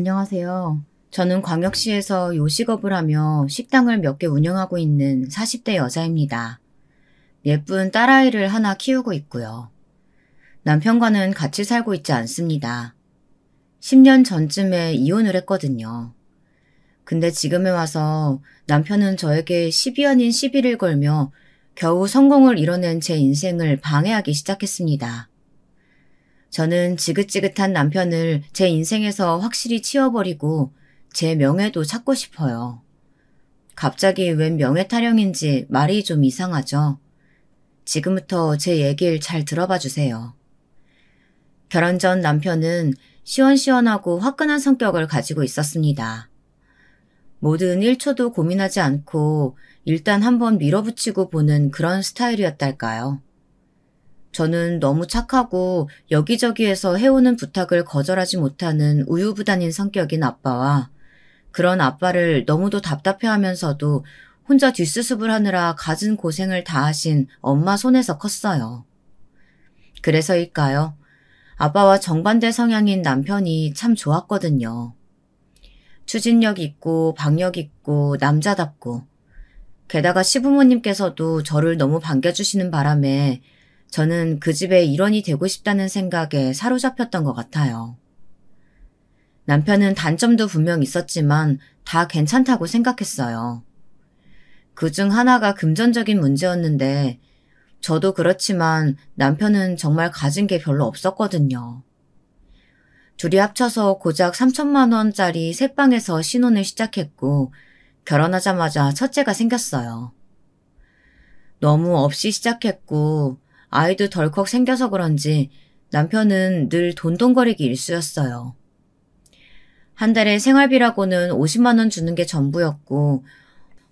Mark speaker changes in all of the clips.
Speaker 1: 안녕하세요. 저는 광역시에서 요식업을 하며 식당을 몇 개 운영하고 있는 40대 여자입니다. 예쁜 딸아이를 하나 키우고 있고요. 남편과는 같이 살고 있지 않습니다. 10년 전쯤에 이혼을 했거든요. 근데 지금에 와서 남편은 저에게 시비 아닌 시비를 걸며 겨우 성공을 이뤄낸 제 인생을 방해하기 시작했습니다. 저는 지긋지긋한 남편을 제 인생에서 확실히 치워버리고 제 명예도 찾고 싶어요. 갑자기 웬 명예 타령인지 말이 좀 이상하죠? 지금부터 제 얘기를 잘 들어봐 주세요. 결혼 전 남편은 시원시원하고 화끈한 성격을 가지고 있었습니다. 뭐든 1초도 고민하지 않고 일단 한번 밀어붙이고 보는 그런 스타일이었달까요? 저는 너무 착하고 여기저기에서 해오는 부탁을 거절하지 못하는 우유부단인 성격인 아빠와 그런 아빠를 너무도 답답해하면서도 혼자 뒷수습을 하느라 갖은 고생을 다하신 엄마 손에서 컸어요. 그래서일까요? 아빠와 정반대 성향인 남편이 참 좋았거든요. 추진력 있고 박력 있고 남자답고 게다가 시부모님께서도 저를 너무 반겨주시는 바람에 저는 그 집의 일원이 되고 싶다는 생각에 사로잡혔던 것 같아요. 남편은 단점도 분명 있었지만 다 괜찮다고 생각했어요. 그중 하나가 금전적인 문제였는데 저도 그렇지만 남편은 정말 가진 게 별로 없었거든요. 둘이 합쳐서 고작 3천만 원짜리 새방에서 신혼을 시작했고 결혼하자마자 첫째가 생겼어요. 너무 없이 시작했고 아이도 덜컥 생겨서 그런지 남편은 늘 돈돈거리기 일쑤였어요. 한 달에 생활비라고는 50만 원 주는 게 전부였고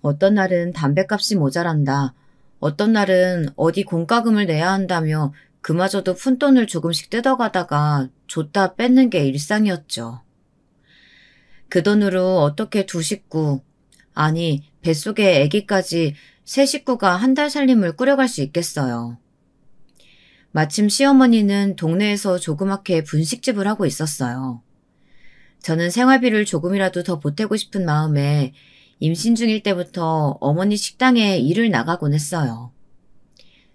Speaker 1: 어떤 날은 담뱃값이 모자란다. 어떤 날은 어디 공과금을 내야 한다며 그마저도 푼돈을 조금씩 뜯어가다가 줬다 뺏는 게 일상이었죠. 그 돈으로 어떻게 두 식구, 아니 뱃속에 아기까지 세 식구가 한 달 살림을 꾸려갈 수 있겠어요. 마침 시어머니는 동네에서 조그맣게 분식집을 하고 있었어요. 저는 생활비를 조금이라도 더 보태고 싶은 마음에 임신 중일 때부터 어머니 식당에 일을 나가곤 했어요.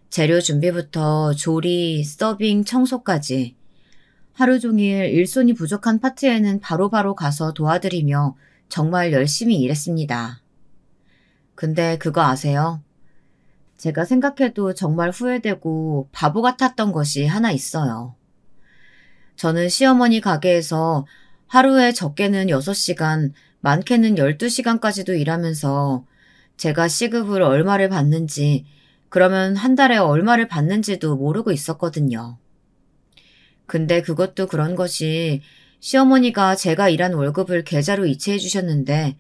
Speaker 1: 재료 준비부터 조리, 서빙, 청소까지 하루 종일 일손이 부족한 파트에는 바로바로 가서 도와드리며 정말 열심히 일했습니다. 근데 그거 아세요? 제가 생각해도 정말 후회되고 바보 같았던 것이 하나 있어요. 저는 시어머니 가게에서 하루에 적게는 6시간, 많게는 12시간까지도 일하면서 제가 시급을 얼마를 받는지, 그러면 한 달에 얼마를 받는지도 모르고 있었거든요. 근데 그것도 그런 것이 시어머니가 제가 일한 월급을 계좌로 이체해 주셨는데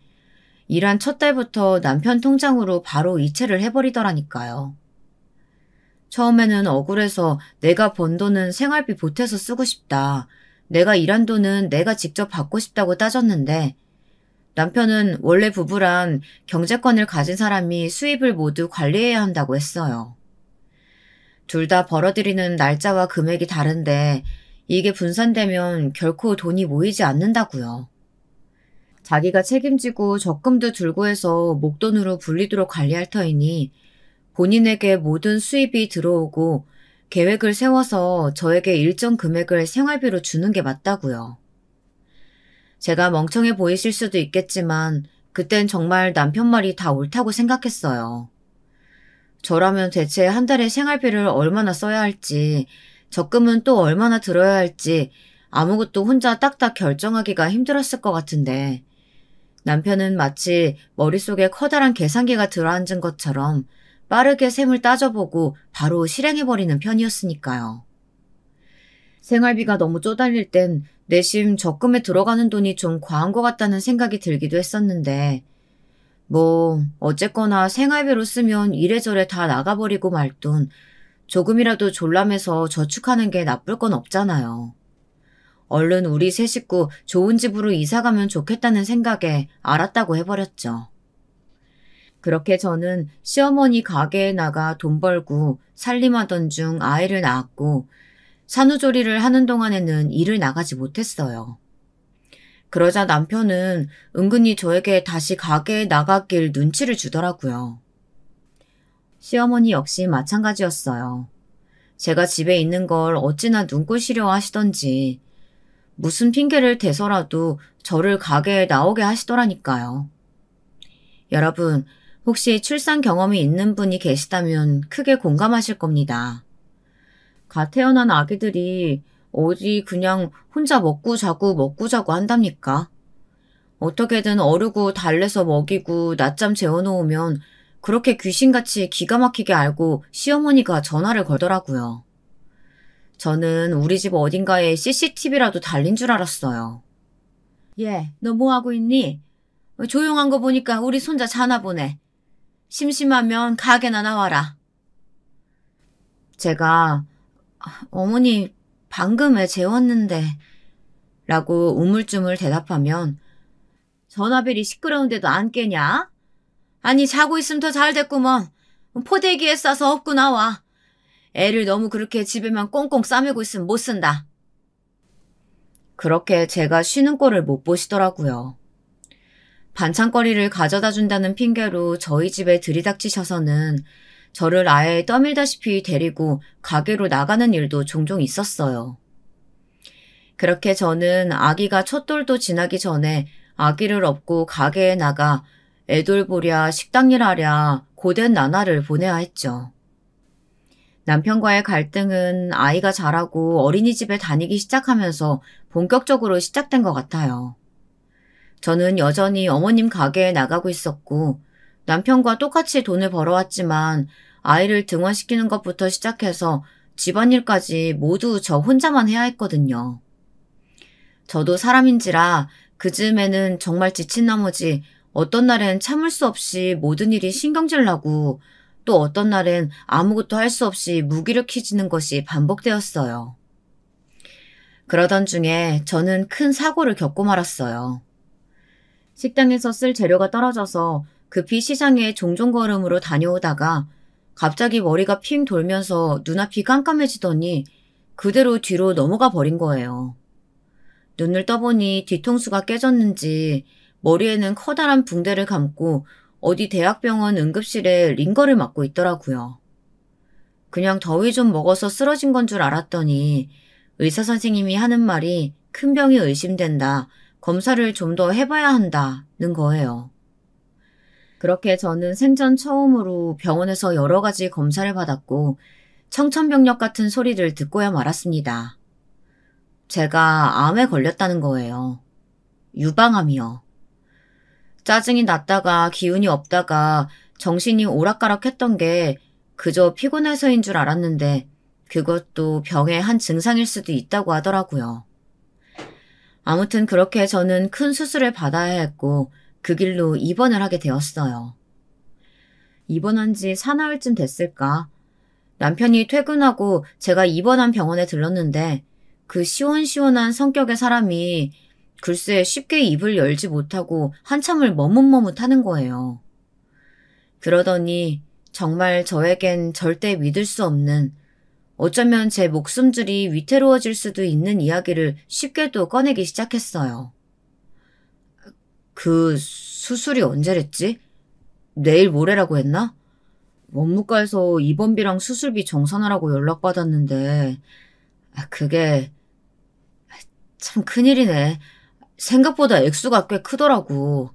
Speaker 1: 일한 첫 달부터 남편 통장으로 바로 이체를 해버리더라니까요. 처음에는 억울해서 내가 번 돈은 생활비 보태서 쓰고 싶다. 내가 일한 돈은 내가 직접 받고 싶다고 따졌는데 남편은 원래 부부란 경제권을 가진 사람이 수입을 모두 관리해야 한다고 했어요. 둘 다 벌어들이는 날짜와 금액이 다른데 이게 분산되면 결코 돈이 모이지 않는다고요. 자기가 책임지고 적금도 들고 해서 목돈으로 불리도록 관리할 터이니 본인에게 모든 수입이 들어오고 계획을 세워서 저에게 일정 금액을 생활비로 주는 게 맞다고요. 제가 멍청해 보이실 수도 있겠지만 그땐 정말 남편 말이 다 옳다고 생각했어요. 저라면 대체 한 달에 생활비를 얼마나 써야 할지, 적금은 또 얼마나 들어야 할지 아무것도 혼자 딱딱 결정하기가 힘들었을 것 같은데 남편은 마치 머릿속에 커다란 계산기가 들어앉은 것처럼 빠르게 셈을 따져보고 바로 실행해버리는 편이었으니까요. 생활비가 너무 쪼달릴 땐 내심 적금에 들어가는 돈이 좀 과한 것 같다는 생각이 들기도 했었는데 어쨌거나 생활비로 쓰면 이래저래 다 나가버리고 말 돈 조금이라도 졸라매서 저축하는 게 나쁠 건 없잖아요. 얼른 우리 세 식구 좋은 집으로 이사가면 좋겠다는 생각에 알았다고 해버렸죠. 그렇게 저는 시어머니 가게에 나가 돈 벌고 살림하던 중 아이를 낳았고 산후조리를 하는 동안에는 일을 나가지 못했어요. 그러자 남편은 은근히 저에게 다시 가게에 나가길 눈치를 주더라고요. 시어머니 역시 마찬가지였어요. 제가 집에 있는 걸 어찌나 눈꼴시려 하시던지 무슨 핑계를 대서라도 저를 가게에 나오게 하시더라니까요. 여러분, 혹시 출산 경험이 있는 분이 계시다면 크게 공감하실 겁니다. 갓 태어난 아기들이 어디 그냥 혼자 먹고 자고 한답니까? 어떻게든 어르고 달래서 먹이고 낮잠 재워놓으면 그렇게 귀신같이 기가 막히게 알고 시어머니가 전화를 걸더라고요. 저는 우리 집 어딘가에 CCTV라도 달린 줄 알았어요. 얘, 너 뭐하고 있니? 조용한 거 보니까 우리 손자 자나 보네. 심심하면 가게나 나와라. 제가 어머니 방금 애 재웠는데 라고 우물쭈물 대답하면 전화벨이 시끄러운데도 안 깨냐? 아니 자고 있으면 더 잘 됐구먼. 포대기에 싸서 업고 나와. 애를 너무 그렇게 집에만 꽁꽁 싸매고 있으면 못 쓴다. 그렇게 제가 쉬는 꼴을 못 보시더라고요. 반찬거리를 가져다 준다는 핑계로 저희 집에 들이닥치셔서는 저를 아예 떠밀다시피 데리고 가게로 나가는 일도 종종 있었어요. 그렇게 저는 아기가 첫 돌도 지나기 전에 아기를 업고 가게에 나가 애돌보랴 식당일 하랴 고된 나날을 보내야 했죠. 남편과의 갈등은 아이가 자라고 어린이집에 다니기 시작하면서 본격적으로 시작된 것 같아요. 저는 여전히 어머님 가게에 나가고 있었고 남편과 똑같이 돈을 벌어왔지만 아이를 등원시키는 것부터 시작해서 집안일까지 모두 저 혼자만 해야 했거든요. 저도 사람인지라 그 즈음에는 정말 지친 나머지 어떤 날엔 참을 수 없이 모든 일이 신경질 나고 또 어떤 날엔 아무것도 할 수 없이 무기력해지는 것이 반복되었어요. 그러던 중에 저는 큰 사고를 겪고 말았어요. 식당에서 쓸 재료가 떨어져서 급히 시장에 종종걸음으로 다녀오다가 갑자기 머리가 핑 돌면서 눈앞이 깜깜해지더니 그대로 뒤로 넘어가 버린 거예요. 눈을 떠보니 뒤통수가 깨졌는지 머리에는 커다란 붕대를 감고 어디 대학병원 응급실에 링거를 맞고 있더라고요. 그냥 더위 좀 먹어서 쓰러진 건 줄 알았더니 의사 선생님이 하는 말이 큰 병이 의심된다. 검사를 좀 더 해봐야 한다는 거예요. 그렇게 저는 생전 처음으로 병원에서 여러 가지 검사를 받았고 청천벽력 같은 소리를 듣고야 말았습니다. 제가 암에 걸렸다는 거예요. 유방암이요. 짜증이 났다가 기운이 없다가 정신이 오락가락했던 게 그저 피곤해서인 줄 알았는데 그것도 병의 한 증상일 수도 있다고 하더라고요. 아무튼 그렇게 저는 큰 수술을 받아야 했고 그 길로 입원을 하게 되었어요. 입원한 지 사나흘쯤 됐을까? 남편이 퇴근하고 제가 입원한 병원에 들렀는데 그 시원시원한 성격의 사람이 글쎄 쉽게 입을 열지 못하고 한참을 머뭇머뭇하는 거예요. 그러더니 정말 저에겐 절대 믿을 수 없는 어쩌면 제 목숨줄이 위태로워질 수도 있는 이야기를 쉽게도 꺼내기 시작했어요. 그 수술이 언제랬지? 내일 모레라고 했나? 원무과에서 입원비랑 수술비 정산하라고 연락받았는데 그게 참 큰일이네. 생각보다 액수가 꽤 크더라고.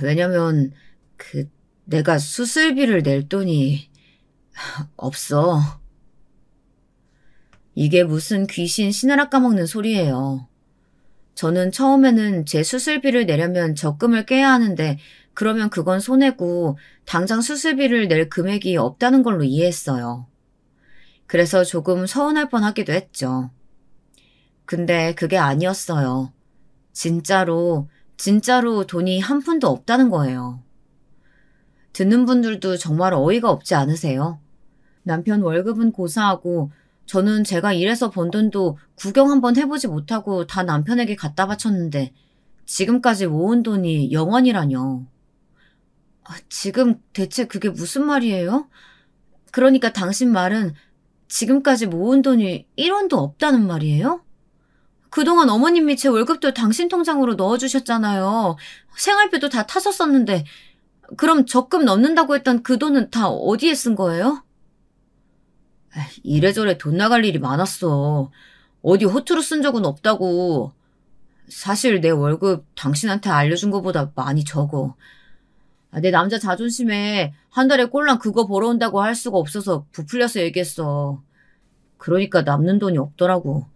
Speaker 1: 왜냐면 내가 수술비를 낼 돈이 없어. 이게 무슨 귀신 신하라 까먹는 소리예요. 저는 처음에는 제 수술비를 내려면 적금을 깨야 하는데 그러면 그건 손해고 당장 수술비를 낼 금액이 없다는 걸로 이해했어요. 그래서 조금 서운할 뻔하기도 했죠. 근데 그게 아니었어요. 진짜로 돈이 한 푼도 없다는 거예요. 듣는 분들도 정말 어이가 없지 않으세요? 남편 월급은 고사하고 저는 제가 일해서 번 돈도 구경 한번 해보지 못하고 다 남편에게 갖다 바쳤는데 지금까지 모은 돈이 0원이라뇨. 지금 대체 그게 무슨 말이에요? 그러니까 당신 말은 지금까지 모은 돈이 1원도 없다는 말이에요? 그동안 어머님이 제 월급도 당신 통장으로 넣어주셨잖아요. 생활비도 다 타서 썼는데 그럼 적금 넣는다고 했던 그 돈은 다 어디에 쓴 거예요? 이래저래 돈 나갈 일이 많았어. 어디 호투로 쓴 적은 없다고. 사실 내 월급 당신한테 알려준 것보다 많이 적어. 내 남자 자존심에 한 달에 꼴랑 그거 벌어온다고 할 수가 없어서 부풀려서 얘기했어. 그러니까 남는 돈이 없더라고.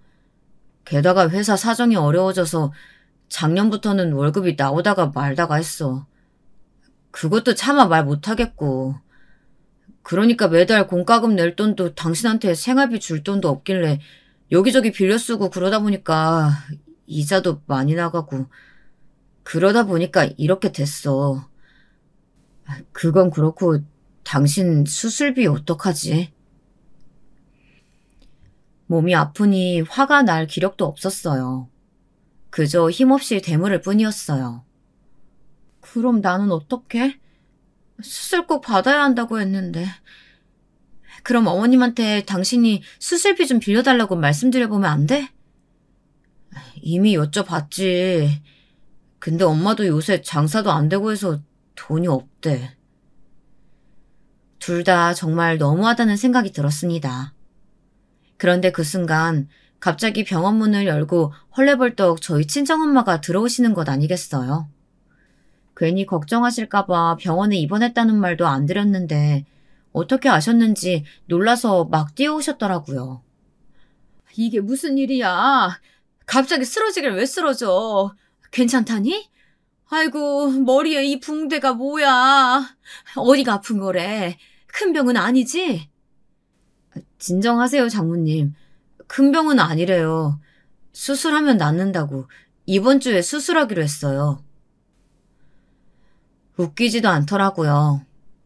Speaker 1: 게다가 회사 사정이 어려워져서 작년부터는 월급이 나오다가 말다가 했어. 그것도 차마 말 못하겠고. 그러니까 매달 공과금 낼 돈도 당신한테 생활비 줄 돈도 없길래 여기저기 빌려 쓰고 그러다 보니까 이자도 많이 나가고 그러다 보니까 이렇게 됐어. 그건 그렇고 당신 수술비 어떡하지? 몸이 아프니 화가 날 기력도 없었어요. 그저 힘없이 대물을 뿐이었어요. 그럼 나는 어떡해? 수술 꼭 받아야 한다고 했는데. 그럼 어머님한테 당신이 수술비 좀 빌려달라고 말씀드려보면 안 돼? 이미 여쭤봤지. 근데 엄마도 요새 장사도 안 되고 해서 돈이 없대. 둘 다 정말 너무하다는 생각이 들었습니다. 그런데 그 순간 갑자기 병원 문을 열고 헐레벌떡 저희 친정엄마가 들어오시는 것 아니겠어요? 괜히 걱정하실까봐 병원에 입원했다는 말도 안 드렸는데 어떻게 아셨는지 놀라서 막 뛰어오셨더라고요. 이게 무슨 일이야? 갑자기 쓰러지길 왜 쓰러져? 괜찮다니? 아이고, 머리에 이 붕대가 뭐야? 어디가 아픈 거래? 큰 병은 아니지? 진정하세요, 장모님. 큰 병은 아니래요. 수술하면 낫는다고 이번 주에 수술하기로 했어요. 웃기지도 않더라고요.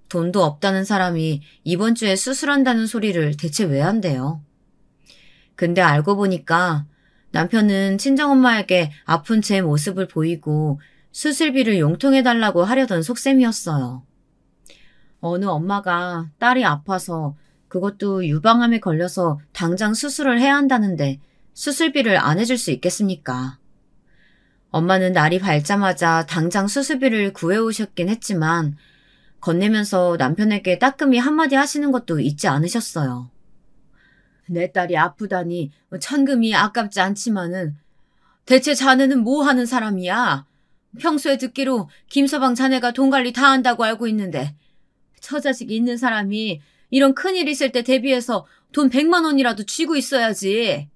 Speaker 1: 돈도 없다는 사람이 이번 주에 수술한다는 소리를 대체 왜 한대요? 근데 알고 보니까 남편은 친정엄마에게 아픈 제 모습을 보이고 수술비를 용통해달라고 하려던 속셈이었어요. 어느 엄마가 딸이 아파서 그것도 유방암에 걸려서 당장 수술을 해야 한다는데 수술비를 안 해줄 수 있겠습니까? 엄마는 날이 밝자마자 당장 수술비를 구해오셨긴 했지만 건네면서 남편에게 따끔히 한마디 하시는 것도 잊지 않으셨어요. 내 딸이 아프다니 천금이 아깝지 않지만은 대체 자네는 뭐 하는 사람이야? 평소에 듣기로 김서방 자네가 돈 관리 다 한다고 알고 있는데 처자식이 있는 사람이 이런 큰일 있을 때 대비해서 돈 100만 원이라도 쥐고 있어야지.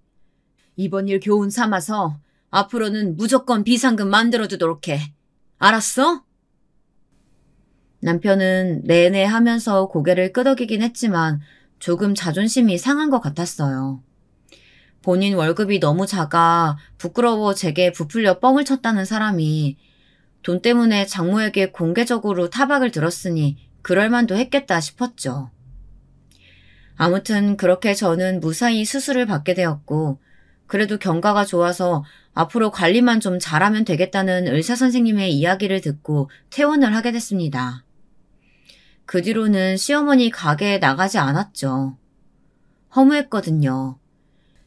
Speaker 1: 이번 일 교훈 삼아서 앞으로는 무조건 비상금 만들어두도록 해. 알았어? 남편은 네네 하면서 고개를 끄덕이긴 했지만 조금 자존심이 상한 것 같았어요. 본인 월급이 너무 작아 부끄러워 제게 부풀려 뻥을 쳤다는 사람이 돈 때문에 장모에게 공개적으로 타박을 들었으니 그럴 만도 했겠다 싶었죠. 아무튼 그렇게 저는 무사히 수술을 받게 되었고 그래도 경과가 좋아서 앞으로 관리만 좀 잘하면 되겠다는 의사 선생님의 이야기를 듣고 퇴원을 하게 됐습니다. 그 뒤로는 시어머니 가게에 나가지 않았죠. 허무했거든요.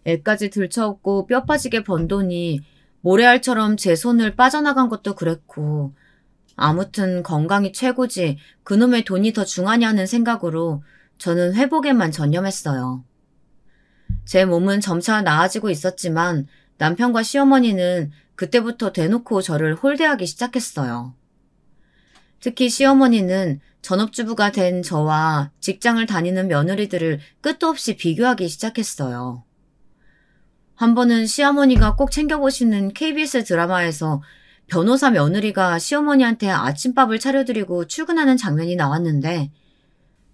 Speaker 1: 애까지 들쳐업고 뼈 빠지게 번 돈이 모래알처럼 제 손을 빠져나간 것도 그랬고 아무튼 건강이 최고지 그놈의 돈이 더 중하냐는 생각으로 저는 회복에만 전념했어요. 제 몸은 점차 나아지고 있었지만 남편과 시어머니는 그때부터 대놓고 저를 홀대하기 시작했어요. 특히 시어머니는 전업주부가 된 저와 직장을 다니는 며느리들을 끝도 없이 비교하기 시작했어요. 한 번은 시어머니가 꼭 챙겨보시는 KBS 드라마에서 변호사 며느리가 시어머니한테 아침밥을 차려드리고 출근하는 장면이 나왔는데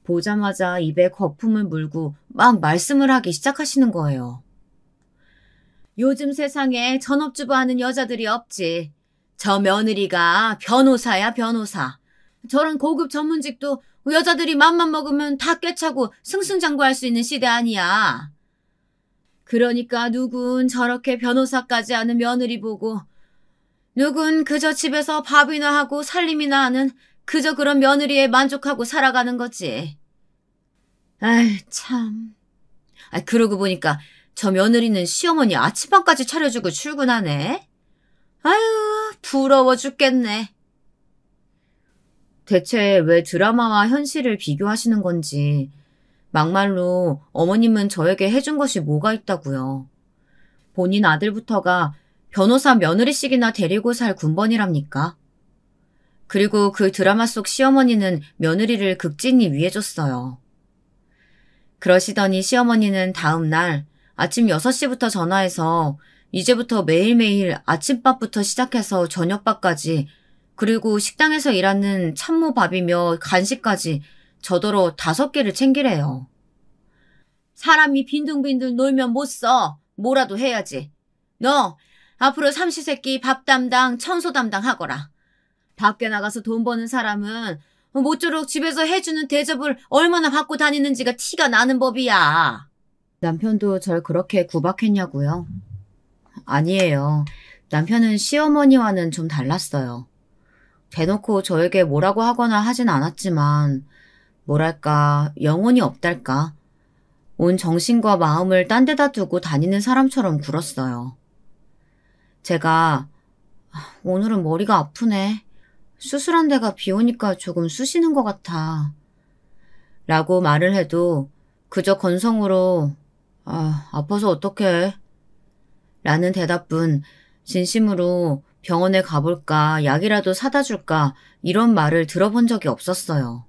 Speaker 1: 보자마자 입에 거품을 물고 막 말씀을 하기 시작하시는 거예요. 요즘 세상에 전업주부 하는 여자들이 없지. 저 며느리가 변호사야, 변호사. 저런 고급 전문직도 여자들이 맘만 먹으면 다 꿰차고 승승장구할 수 있는 시대 아니야. 그러니까 누군 저렇게 변호사까지 하는 며느리 보고 누군 그저 집에서 밥이나 하고 살림이나 하는 그저 그런 며느리에 만족하고 살아가는 거지. 아이 참. 그러고 보니까 저 며느리는 시어머니 아침밥까지 차려주고 출근하네. 아유, 부러워 죽겠네. 대체 왜 드라마와 현실을 비교하시는 건지, 막말로 어머님은 저에게 해준 것이 뭐가 있다고요. 본인 아들부터가 변호사 며느리씩이나 데리고 살 군번이랍니까? 그리고 그 드라마 속 시어머니는 며느리를 극진히 위해줬어요. 그러시더니 시어머니는 다음 날 아침 6시부터 전화해서 이제부터 매일매일 아침밥부터 시작해서 저녁밥까지 그리고 식당에서 일하는 참모밥이며 간식까지 저더러 5개를 챙기래요. 사람이 빈둥빈둥 놀면 못 써. 뭐라도 해야지. 너 앞으로 삼시세끼 밥 담당, 청소 담당 하거라. 밖에 나가서 돈 버는 사람은 모쪼록 집에서 해주는 대접을 얼마나 받고 다니는지가 티가 나는 법이야. 남편도 절 그렇게 구박했냐고요? 아니에요. 남편은 시어머니와는 좀 달랐어요. 대놓고 저에게 뭐라고 하거나 하진 않았지만 뭐랄까 영혼이 없달까 온 정신과 마음을 딴 데다 두고 다니는 사람처럼 굴었어요. 제가 오늘은 머리가 아프네. 수술한 데가 비 오니까 조금 쑤시는 것 같아. 라고 말을 해도 그저 건성으로 아파서 어떡해. 라는 대답뿐 진심으로 병원에 가볼까 약이라도 사다 줄까 이런 말을 들어본 적이 없었어요.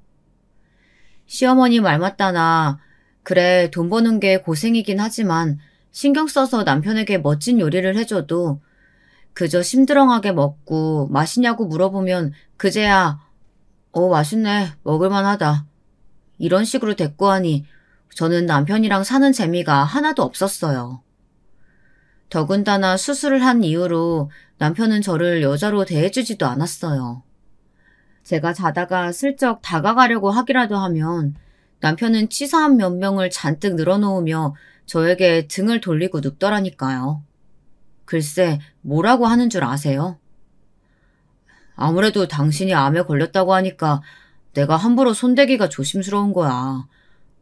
Speaker 1: 시어머니 말 맞다나 그래 돈 버는 게 고생이긴 하지만 신경 써서 남편에게 멋진 요리를 해줘도 그저 심드렁하게 먹고 맛있냐고 물어보면 그제야 맛있네 먹을만하다 이런 식으로 대꾸하니 저는 남편이랑 사는 재미가 하나도 없었어요. 더군다나 수술을 한 이후로 남편은 저를 여자로 대해주지도 않았어요. 제가 자다가 슬쩍 다가가려고 하기라도 하면 남편은 치사한 면명을 잔뜩 늘어놓으며 저에게 등을 돌리고 눕더라니까요. 글쎄 뭐라고 하는 줄 아세요? 아무래도 당신이 암에 걸렸다고 하니까 내가 함부로 손대기가 조심스러운 거야.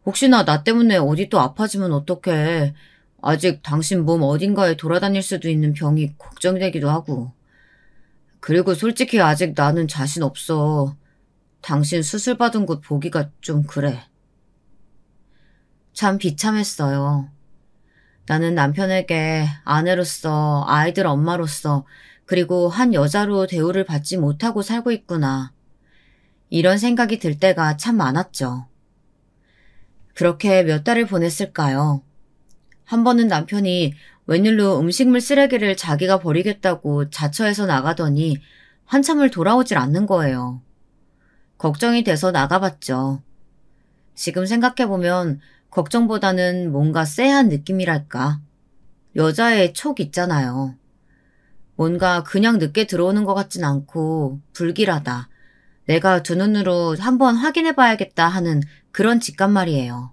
Speaker 1: 혹시나 나 때문에 어디 또 아파지면 어떡해. 아직 당신 몸 어딘가에 돌아다닐 수도 있는 병이 걱정되기도 하고. 그리고 솔직히 아직 나는 자신 없어. 당신 수술 받은 곳 보기가 좀 그래. 참 비참했어요. 나는 남편에게 아내로서, 아이들 엄마로서, 그리고 한 여자로 대우를 받지 못하고 살고 있구나. 이런 생각이 들 때가 참 많았죠. 그렇게 몇 달을 보냈을까요? 한 번은 남편이 웬일로 음식물 쓰레기를 자기가 버리겠다고 자처해서 나가더니 한참을 돌아오질 않는 거예요. 걱정이 돼서 나가봤죠. 지금 생각해보면 걱정보다는 뭔가 쎄한 느낌이랄까. 여자의 촉 있잖아요. 뭔가 그냥 늦게 들어오는 것 같진 않고 불길하다. 내가 두 눈으로 한번 확인해봐야겠다 하는 그런 직감 말이에요.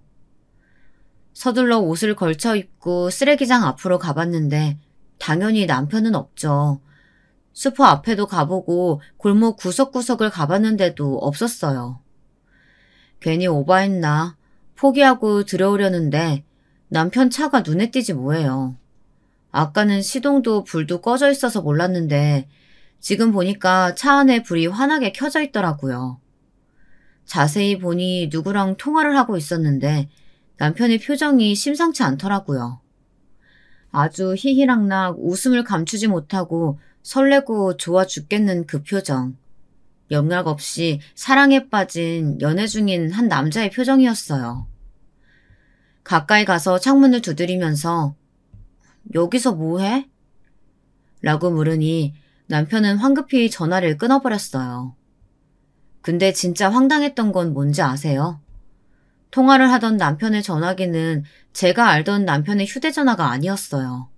Speaker 1: 서둘러 옷을 걸쳐 입고 쓰레기장 앞으로 가봤는데 당연히 남편은 없죠. 슈퍼 앞에도 가보고 골목 구석구석을 가봤는데도 없었어요. 괜히 오바했나 포기하고 들어오려는데 남편 차가 눈에 띄지 뭐예요. 아까는 시동도 불도 꺼져 있어서 몰랐는데 지금 보니까 차 안에 불이 환하게 켜져 있더라고요. 자세히 보니 누구랑 통화를 하고 있었는데 남편의 표정이 심상치 않더라고요. 아주 희희락락 웃음을 감추지 못하고 설레고 좋아 죽겠는 그 표정. 영락 없이 사랑에 빠진 연애 중인 한 남자의 표정이었어요. 가까이 가서 창문을 두드리면서 여기서 뭐해? 라고 물으니 남편은 황급히 전화를 끊어버렸어요. 근데 진짜 황당했던 건 뭔지 아세요? 통화를 하던 남편의 전화기는 제가 알던 남편의 휴대전화가 아니었어요.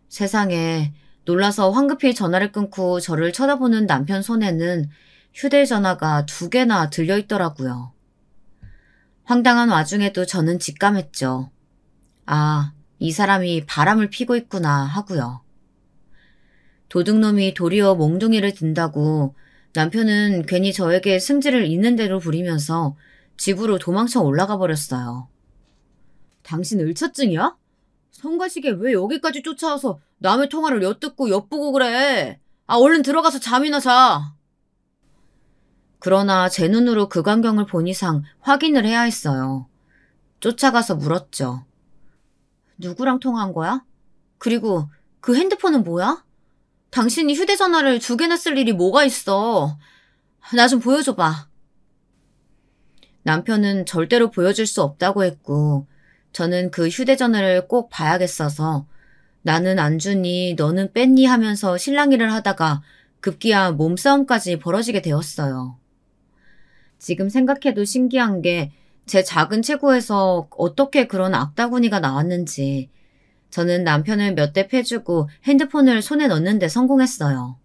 Speaker 1: 세상에 놀라서 황급히 전화를 끊고 저를 쳐다보는 남편 손에는 휴대전화가 2개나 들려있더라고요. 황당한 와중에도 저는 직감했죠. 아, 이 사람이 바람을 피고 있구나 하고요. 도둑놈이 도리어 몽둥이를 든다고 남편은 괜히 저에게 승질을 있는 대로 부리면서 집으로 도망쳐 올라가 버렸어요. 당신 을처증이야? 성가시게 왜 여기까지 쫓아와서 남의 통화를 엿듣고 엿보고 그래? 얼른 들어가서 잠이나 자. 그러나 제 눈으로 그 광경을 본 이상 확인을 해야 했어요. 쫓아가서 물었죠. 누구랑 통화한 거야? 그리고 그 핸드폰은 뭐야? 당신이 휴대전화를 2개나 쓸 일이 뭐가 있어? 나 좀 보여줘봐. 남편은 절대로 보여줄 수 없다고 했고 저는 그 휴대전화를 꼭 봐야겠어서 나는 안 주니 너는 뺐니 하면서 실랑이를 하다가 급기야 몸싸움까지 벌어지게 되었어요. 지금 생각해도 신기한 게 제 작은 체구에서 어떻게 그런 악다구니가 나왔는지 저는 남편을 몇 대 패주고 핸드폰을 손에 넣는 데 성공했어요.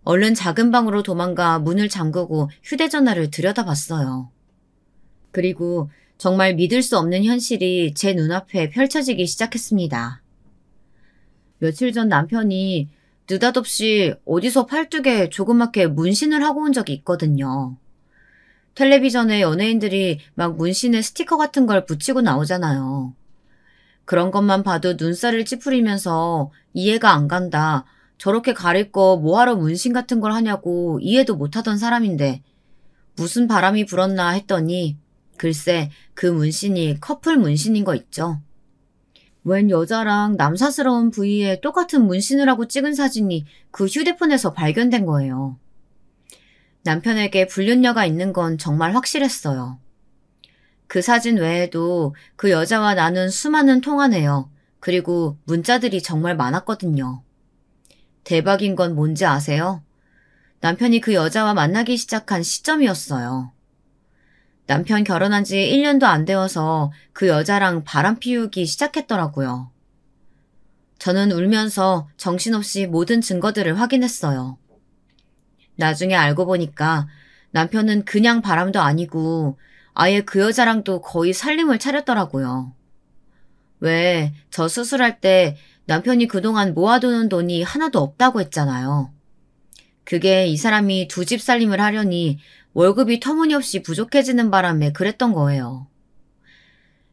Speaker 1: 얼른 작은 방으로 도망가 문을 잠그고 휴대전화를 들여다봤어요. 그리고 정말 믿을 수 없는 현실이 제 눈앞에 펼쳐지기 시작했습니다. 며칠 전 남편이 느닷없이 어디서 팔뚝에 조그맣게 문신을 하고 온 적이 있거든요. 텔레비전에 연예인들이 막 문신에 스티커 같은 걸 붙이고 나오잖아요. 그런 것만 봐도 눈살을 찌푸리면서 이해가 안 간다. 저렇게 가릴 거 뭐하러 문신 같은 걸 하냐고 이해도 못하던 사람인데 무슨 바람이 불었나 했더니 글쎄 그 문신이 커플 문신인 거 있죠. 웬 여자랑 남사스러운 부위에 똑같은 문신을 하고 찍은 사진이 그 휴대폰에서 발견된 거예요. 남편에게 불륜녀가 있는 건 정말 확실했어요. 그 사진 외에도 그 여자와 나눈 수많은 통화 내역, 그리고 문자들이 정말 많았거든요. 대박인 건 뭔지 아세요? 남편이 그 여자와 만나기 시작한 시점이었어요. 남편 결혼한 지 1년도 안 되어서 그 여자랑 바람 피우기 시작했더라고요. 저는 울면서 정신없이 모든 증거들을 확인했어요. 나중에 알고 보니까 남편은 그냥 바람도 아니고 아예 그 여자랑도 거의 살림을 차렸더라고요. 왜 저 수술할 때 남편이 그동안 모아두는 돈이 하나도 없다고 했잖아요. 그게 이 사람이 2집 살림을 하려니 월급이 터무니없이 부족해지는 바람에 그랬던 거예요.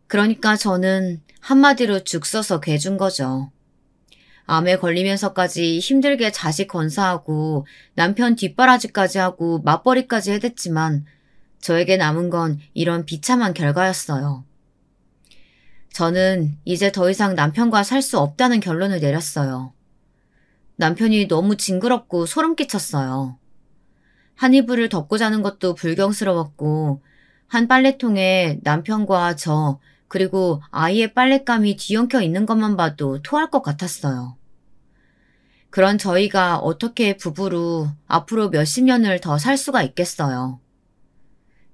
Speaker 1: 그러니까 저는 한마디로 죽 써서 괴준 거죠. 암에 걸리면서까지 힘들게 자식 건사하고 남편 뒷바라지까지 하고 맞벌이까지 해댔지만 저에게 남은 건 이런 비참한 결과였어요. 저는 이제 더 이상 남편과 살 수 없다는 결론을 내렸어요. 남편이 너무 징그럽고 소름 끼쳤어요. 한 이불을 덮고 자는 것도 불경스러웠고 한 빨래통에 남편과 저 그리고 아이의 빨랫감이 뒤엉켜 있는 것만 봐도 토할 것 같았어요. 그런 저희가 어떻게 부부로 앞으로 몇십 년을 더 살 수가 있겠어요.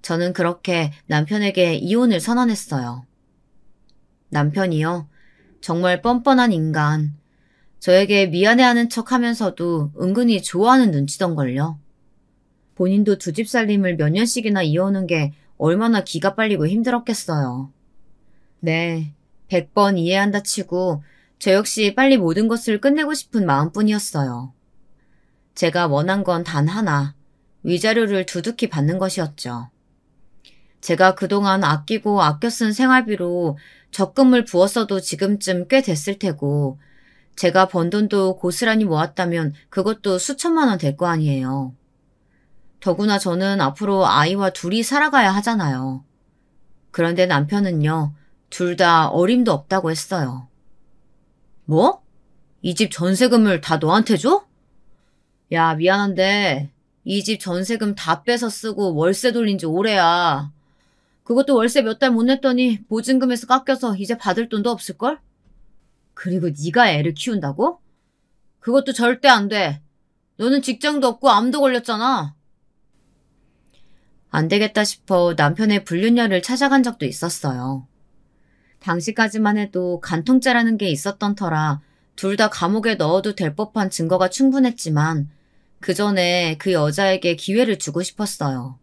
Speaker 1: 저는 그렇게 남편에게 이혼을 선언했어요. 남편이요. 정말 뻔뻔한 인간. 저에게 미안해하는 척 하면서도 은근히 좋아하는 눈치던걸요. 본인도 2집 살림을 몇 년씩이나 이어오는 게 얼마나 기가 빨리고 힘들었겠어요. 네, 100번 이해한다 치고 저 역시 빨리 모든 것을 끝내고 싶은 마음뿐이었어요. 제가 원한 건 단 하나, 위자료를 두둑히 받는 것이었죠. 제가 그동안 아끼고 아껴 쓴 생활비로 적금을 부었어도 지금쯤 꽤 됐을 테고 제가 번 돈도 고스란히 모았다면 그것도 수천만 원 될 거 아니에요. 더구나 저는 앞으로 아이와 둘이 살아가야 하잖아요. 그런데 남편은요, 둘 다 어림도 없다고 했어요. 뭐? 이 집 전세금을 다 너한테 줘? 야, 미안한데 이 집 전세금 다 빼서 쓰고 월세 돌린 지 오래야. 그것도 월세 몇 달 못 냈더니 보증금에서 깎여서 이제 받을 돈도 없을걸? 그리고 네가 애를 키운다고? 그것도 절대 안 돼. 너는 직장도 없고 암도 걸렸잖아. 안 되겠다 싶어 남편의 불륜녀를 찾아간 적도 있었어요. 당시까지만 해도 간통죄라는 게 있었던 터라 둘 다 감옥에 넣어도 될 법한 증거가 충분했지만 그 전에 그 여자에게 기회를 주고 싶었어요.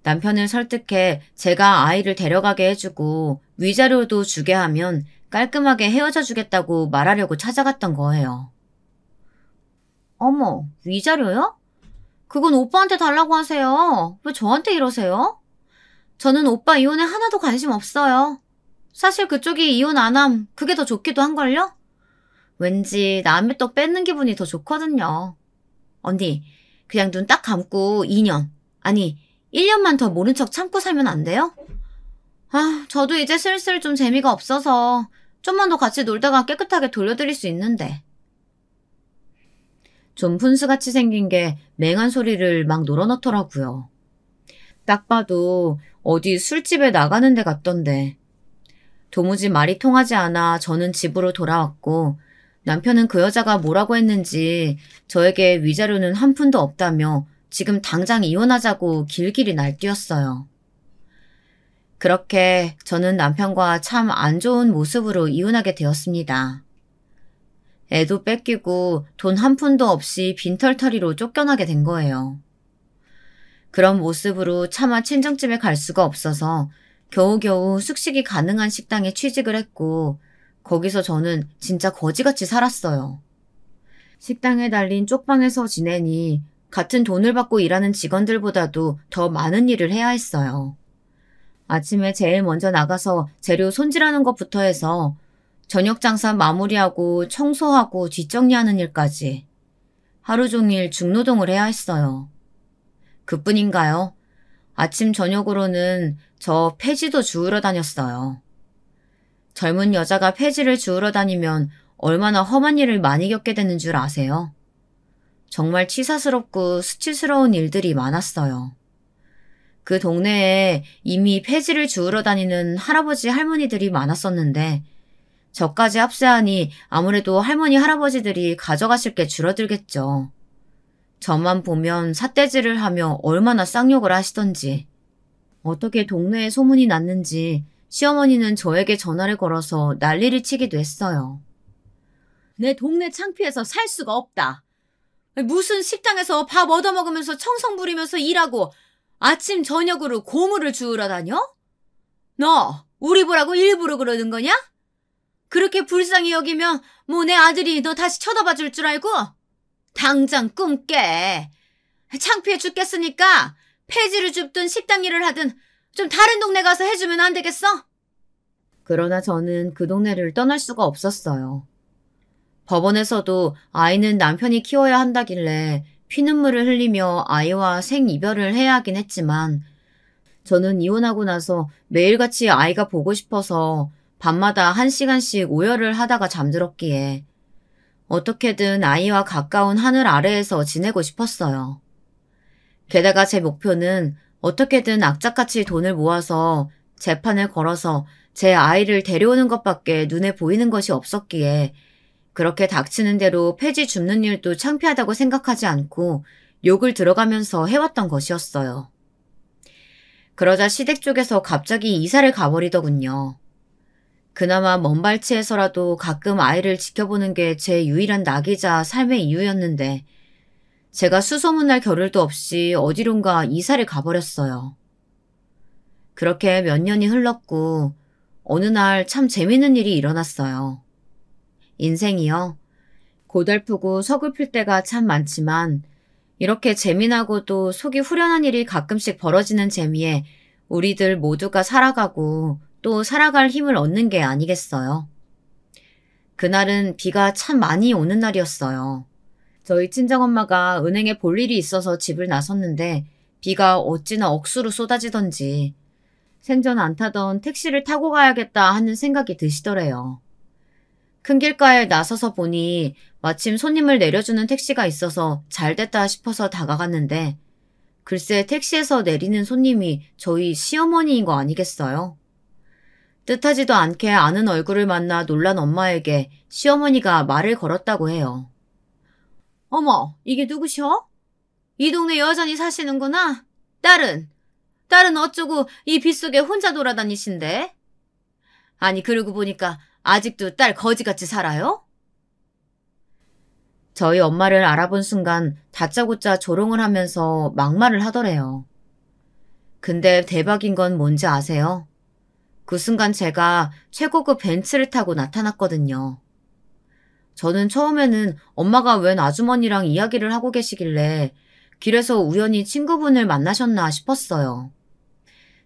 Speaker 1: 남편을 설득해 제가 아이를 데려가게 해주고 위자료도 주게 하면 깔끔하게 헤어져 주겠다고 말하려고 찾아갔던 거예요. 어머, 위자료요? 그건 오빠한테 달라고 하세요. 왜 저한테 이러세요? 저는 오빠 이혼에 하나도 관심 없어요. 사실 그쪽이 이혼 안 함, 그게 더 좋기도 한걸요? 왠지 남의 떡 뺏는 기분이 더 좋거든요. 언니, 그냥 눈 딱 감고 2년, 아니 1년만 더 모른 척 참고 살면 안 돼요? 아, 저도 이제 슬슬 좀 재미가 없어서 좀만 더 같이 놀다가 깨끗하게 돌려드릴 수 있는데. 좀 훈수같이 생긴 게 맹한 소리를 막 놀아놓더라고요. 딱 봐도 어디 술집에 나가는 데 같던데. 도무지 말이 통하지 않아 저는 집으로 돌아왔고 남편은 그 여자가 뭐라고 했는지 저에게 위자료는 한 푼도 없다며 지금 당장 이혼하자고 길길이 날뛰었어요. 그렇게 저는 남편과 참 안 좋은 모습으로 이혼하게 되었습니다. 애도 뺏기고 돈 한 푼도 없이 빈털터리로 쫓겨나게 된 거예요. 그런 모습으로 차마 친정집에 갈 수가 없어서 겨우겨우 숙식이 가능한 식당에 취직을 했고 거기서 저는 진짜 거지같이 살았어요. 식당에 달린 쪽방에서 지내니 같은 돈을 받고 일하는 직원들보다도 더 많은 일을 해야 했어요. 아침에 제일 먼저 나가서 재료 손질하는 것부터 해서 저녁 장사 마무리하고 청소하고 뒷정리하는 일까지 하루 종일 중노동을 해야 했어요. 그뿐인가요? 아침 저녁으로는 저 폐지도 주우러 다녔어요. 젊은 여자가 폐지를 주우러 다니면 얼마나 험한 일을 많이 겪게 되는 줄 아세요? 정말 치사스럽고 수치스러운 일들이 많았어요. 그 동네에 이미 폐지를 주우러 다니는 할아버지 할머니들이 많았었는데 저까지 합세하니 아무래도 할머니 할아버지들이 가져가실 게 줄어들겠죠. 저만 보면 삿대질을 하며 얼마나 쌍욕을 하시던지. 어떻게 동네에 소문이 났는지 시어머니는 저에게 전화를 걸어서 난리를 치기도 했어요. 내 동네 창피해서 살 수가 없다. 무슨 식당에서 밥 얻어먹으면서 청성 부리면서 일하고 아침 저녁으로 고물을 주우러 다녀? 너 우리 보라고 일부러 그러는 거냐? 그렇게 불쌍히 여기면 뭐 내 아들이 너 다시 쳐다봐 줄 줄 알고? 당장 꿈 깨. 창피해 죽겠으니까 폐지를 줍든 식당 일을 하든 좀 다른 동네 가서 해주면 안 되겠어? 그러나 저는 그 동네를 떠날 수가 없었어요. 법원에서도 아이는 남편이 키워야 한다길래 피눈물을 흘리며 아이와 생이별을 해야 하긴 했지만 저는 이혼하고 나서 매일같이 아이가 보고 싶어서 밤마다 1시간씩 오열을 하다가 잠들었기에 어떻게든 아이와 가까운 하늘 아래에서 지내고 싶었어요. 게다가 제 목표는 어떻게든 악착같이 돈을 모아서 재판을 걸어서 제 아이를 데려오는 것밖에 눈에 보이는 것이 없었기에 그렇게 닥치는 대로 폐지 줍는 일도 창피하다고 생각하지 않고 욕을 들어가면서 해왔던 것이었어요. 그러자 시댁 쪽에서 갑자기 이사를 가버리더군요. 그나마 먼 발치에서라도 가끔 아이를 지켜보는 게 제 유일한 낙이자 삶의 이유였는데 제가 수소문할 겨를도 없이 어디론가 이사를 가버렸어요. 그렇게 몇 년이 흘렀고 어느 날 참 재밌는 일이 일어났어요. 인생이요. 고달프고 서글플 때가 참 많지만 이렇게 재미나고도 속이 후련한 일이 가끔씩 벌어지는 재미에 우리들 모두가 살아가고 또 살아갈 힘을 얻는 게 아니겠어요. 그날은 비가 참 많이 오는 날이었어요. 저희 친정엄마가 은행에 볼 일이 있어서 집을 나섰는데 비가 어찌나 억수로 쏟아지던지 생전 안 타던 택시를 타고 가야겠다 하는 생각이 드시더래요. 큰 길가에 나서서 보니 마침 손님을 내려주는 택시가 있어서 잘됐다 싶어서 다가갔는데 글쎄 택시에서 내리는 손님이 저희 시어머니인 거 아니겠어요? 뜻하지도 않게 아는 얼굴을 만나 놀란 엄마에게 시어머니가 말을 걸었다고 해요. 어머, 이게 누구셔? 이 동네 여전히 사시는구나? 딸은 어쩌고 이 빗속에 혼자 돌아다니신데? 아니 그러고 보니까 아직도 딸 거지같이 살아요? 저희 엄마를 알아본 순간 다짜고짜 조롱을 하면서 막말을 하더래요. 근데 대박인 건 뭔지 아세요? 그 순간 제가 최고급 벤츠를 타고 나타났거든요. 저는 처음에는 엄마가 웬 아주머니랑 이야기를 하고 계시길래 길에서 우연히 친구분을 만나셨나 싶었어요.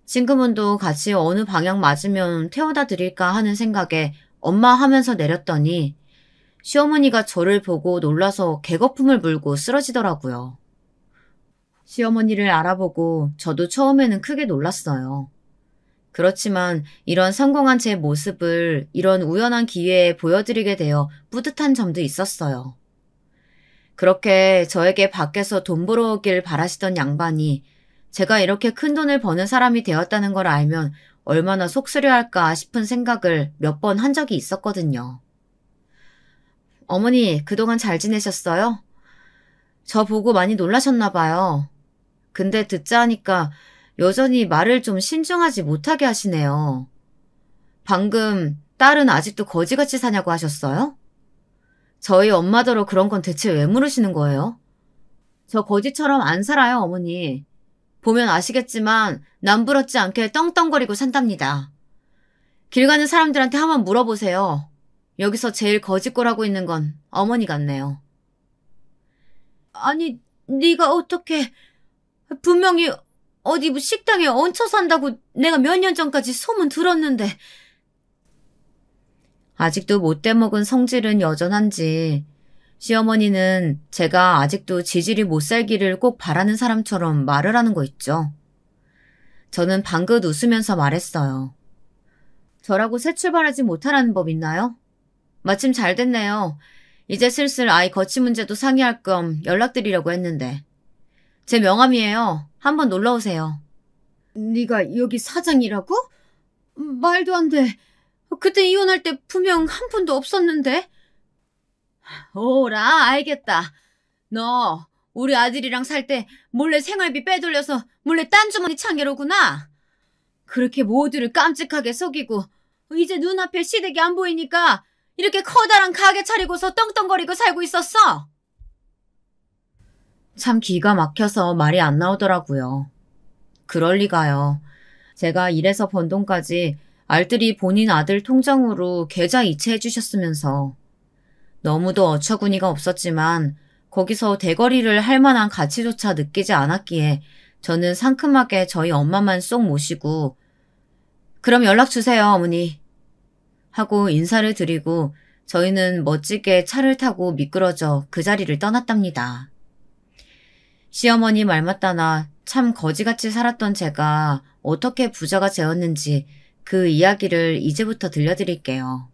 Speaker 1: 친구분도 같이 어느 방향 맞으면 태워다 드릴까 하는 생각에 엄마 하면서 내렸더니 시어머니가 저를 보고 놀라서 개거품을 물고 쓰러지더라고요. 시어머니를 알아보고 저도 처음에는 크게 놀랐어요. 그렇지만 이런 성공한 제 모습을 이런 우연한 기회에 보여드리게 되어 뿌듯한 점도 있었어요. 그렇게 저에게 밖에서 돈 벌어오길 바라시던 양반이 제가 이렇게 큰 돈을 버는 사람이 되었다는 걸 알면 얼마나 속쓰려할까 싶은 생각을 몇 번 한 적이 있었거든요. 어머니, 그동안 잘 지내셨어요? 저 보고 많이 놀라셨나 봐요. 근데 듣자 하니까 여전히 말을 좀 신중하지 못하게 하시네요. 방금 딸은 아직도 거지같이 사냐고 하셨어요? 저희 엄마더러 그런 건 대체 왜 물으시는 거예요? 저 거지처럼 안 살아요, 어머니. 보면 아시겠지만 남부럽지 않게 떵떵거리고 산답니다. 길 가는 사람들한테 한번 물어보세요. 여기서 제일 거짓골하고 있는 건 어머니 같네요. 아니, 네가 어떻게... 분명히 어디 뭐 식당에 얹혀 산다고 내가 몇 년 전까지 소문 들었는데. 아직도 못돼 먹은 성질은 여전한지 시어머니는 제가 아직도 지질이 못 살기를 꼭 바라는 사람처럼 말을 하는 거 있죠. 저는 방긋 웃으면서 말했어요. 저라고 새 출발하지 못하라는 법 있나요? 마침 잘 됐네요. 이제 슬슬 아이 거치 문제도 상의할 겸 연락드리려고 했는데. 제 명함이에요. 한번 놀러오세요. 네가 여기 사장이라고? 말도 안 돼. 그때 이혼할 때 분명 한 푼도 없었는데. 오라, 알겠다. 너 우리 아들이랑 살 때 몰래 생활비 빼돌려서 몰래 딴 주머니 창게로구나. 그렇게 모두를 깜찍하게 속이고 이제 눈앞에 시댁이 안 보이니까 이렇게 커다란 가게 차리고서 떵떵거리고 살고 있었어. 참 기가 막혀서 말이 안 나오더라고요. 그럴 리가요. 제가 일해서 번 돈까지 알뜰히 본인 아들 통장으로 계좌 이체해 주셨으면서 너무도 어처구니가 없었지만 거기서 대거리를 할 만한 가치조차 느끼지 않았기에 저는 상큼하게 저희 엄마만 쏙 모시고 그럼 연락 주세요, 어머니. 하고 인사를 드리고 저희는 멋지게 차를 타고 미끄러져 그 자리를 떠났답니다. 시어머니 말 맞다나 참 거지같이 살았던 제가 어떻게 부자가 되었는지 그 이야기를 이제부터 들려드릴게요.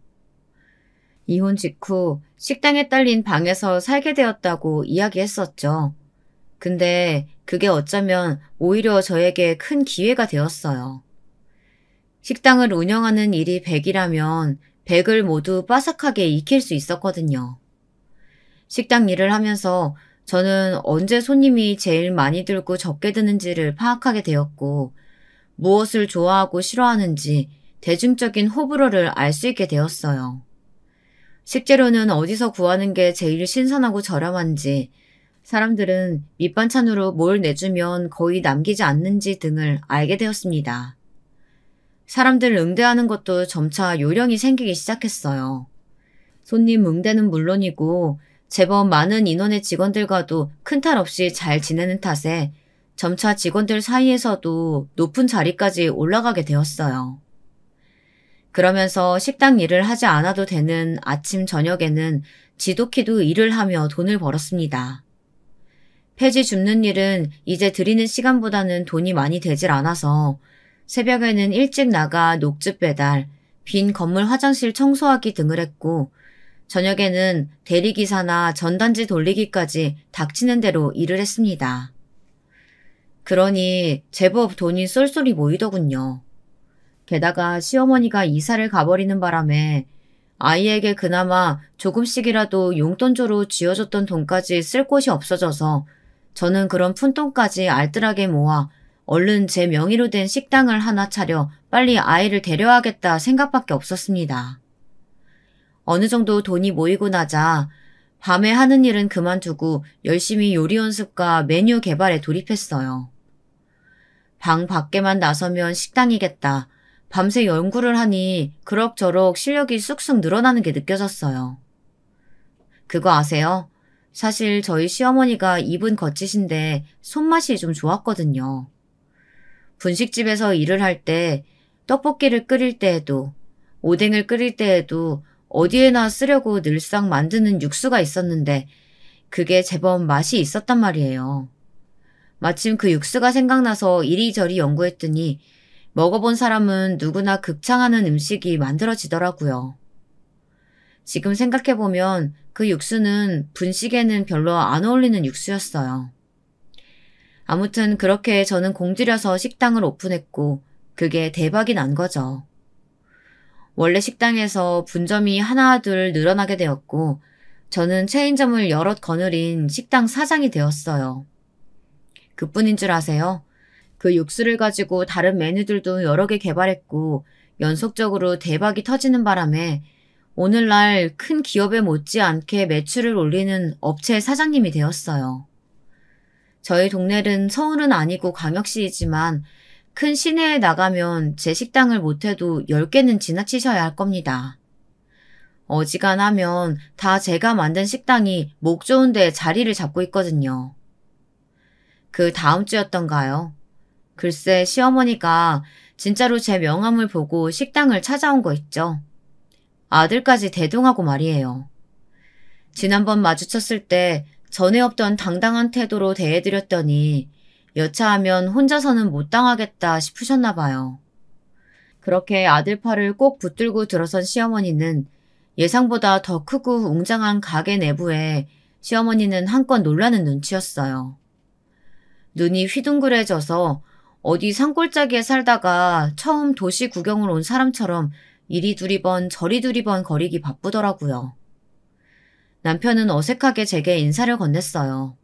Speaker 1: 이혼 직후 식당에 딸린 방에서 살게 되었다고 이야기했었죠. 근데 그게 어쩌면 오히려 저에게 큰 기회가 되었어요. 식당을 운영하는 일이 100이라면 100을 모두 빠삭하게 익힐 수 있었거든요. 식당 일을 하면서 저는 언제 손님이 제일 많이 들고 적게 드는지를 파악하게 되었고 무엇을 좋아하고 싫어하는지 대중적인 호불호를 알 수 있게 되었어요. 식재료는 어디서 구하는 게 제일 신선하고 저렴한지, 사람들은 밑반찬으로 뭘 내주면 거의 남기지 않는지 등을 알게 되었습니다. 사람들 응대하는 것도 점차 요령이 생기기 시작했어요. 손님 응대는 물론이고 제법 많은 인원의 직원들과도 큰 탈 없이 잘 지내는 탓에 점차 직원들 사이에서도 높은 자리까지 올라가게 되었어요. 그러면서 식당 일을 하지 않아도 되는 아침 저녁에는 지독히도 일을 하며 돈을 벌었습니다. 폐지 줍는 일은 이제 드리는 시간보다는 돈이 많이 되질 않아서 새벽에는 일찍 나가 녹즙 배달, 빈 건물 화장실 청소하기 등을 했고 저녁에는 대리기사나 전단지 돌리기까지 닥치는 대로 일을 했습니다. 그러니 제법 돈이 쏠쏠히 모이더군요. 게다가 시어머니가 이사를 가버리는 바람에 아이에게 그나마 조금씩이라도 용돈조로 쥐어줬던 돈까지 쓸 곳이 없어져서 저는 그런 푼돈까지 알뜰하게 모아 얼른 제 명의로 된 식당을 하나 차려 빨리 아이를 데려야겠다 생각밖에 없었습니다. 어느 정도 돈이 모이고 나자 밤에 하는 일은 그만두고 열심히 요리 연습과 메뉴 개발에 돌입했어요. 방 밖에만 나서면 식당이겠다. 밤새 연구를 하니 그럭저럭 실력이 쑥쑥 늘어나는 게 느껴졌어요. 그거 아세요? 사실 저희 시어머니가 입은 거치신데 손맛이 좀 좋았거든요. 분식집에서 일을 할 때 떡볶이를 끓일 때에도 오뎅을 끓일 때에도 어디에나 쓰려고 늘상 만드는 육수가 있었는데 그게 제법 맛이 있었단 말이에요. 마침 그 육수가 생각나서 이리저리 연구했더니 먹어본 사람은 누구나 극창하는 음식이 만들어지더라고요. 지금 생각해보면 그 육수는 분식에는 별로 안 어울리는 육수였어요. 아무튼 그렇게 저는 공들여서 식당을 오픈했고 그게 대박이 난 거죠. 원래 식당에서 분점이 하나 둘 늘어나게 되었고 저는 체인점을 여럿 거느린 식당 사장이 되었어요. 그뿐인 줄 아세요? 그 육수를 가지고 다른 메뉴들도 여러 개 개발했고 연속적으로 대박이 터지는 바람에 오늘날 큰 기업에 못지않게 매출을 올리는 업체 사장님이 되었어요. 저희 동네는 서울은 아니고 광역시이지만 큰 시내에 나가면 제 식당을 못해도 10개는 지나치셔야 할 겁니다. 어지간하면 다 제가 만든 식당이 목 좋은 데 자리를 잡고 있거든요. 그 다음 주였던가요? 글쎄 시어머니가 진짜로 제 명함을 보고 식당을 찾아온 거 있죠. 아들까지 대동하고 말이에요. 지난번 마주쳤을 때 전에 없던 당당한 태도로 대해드렸더니 여차하면 혼자서는 못 당하겠다 싶으셨나 봐요. 그렇게 아들 팔을 꼭 붙들고 들어선 시어머니는 예상보다 더 크고 웅장한 가게 내부에 시어머니는 한껏 놀라는 눈치였어요. 눈이 휘둥그레져서 어디 산골짜기에 살다가 처음 도시 구경을 온 사람처럼 이리 두리번 저리 두리번 거리기 바쁘더라고요. 남편은 어색하게 제게 인사를 건넸어요.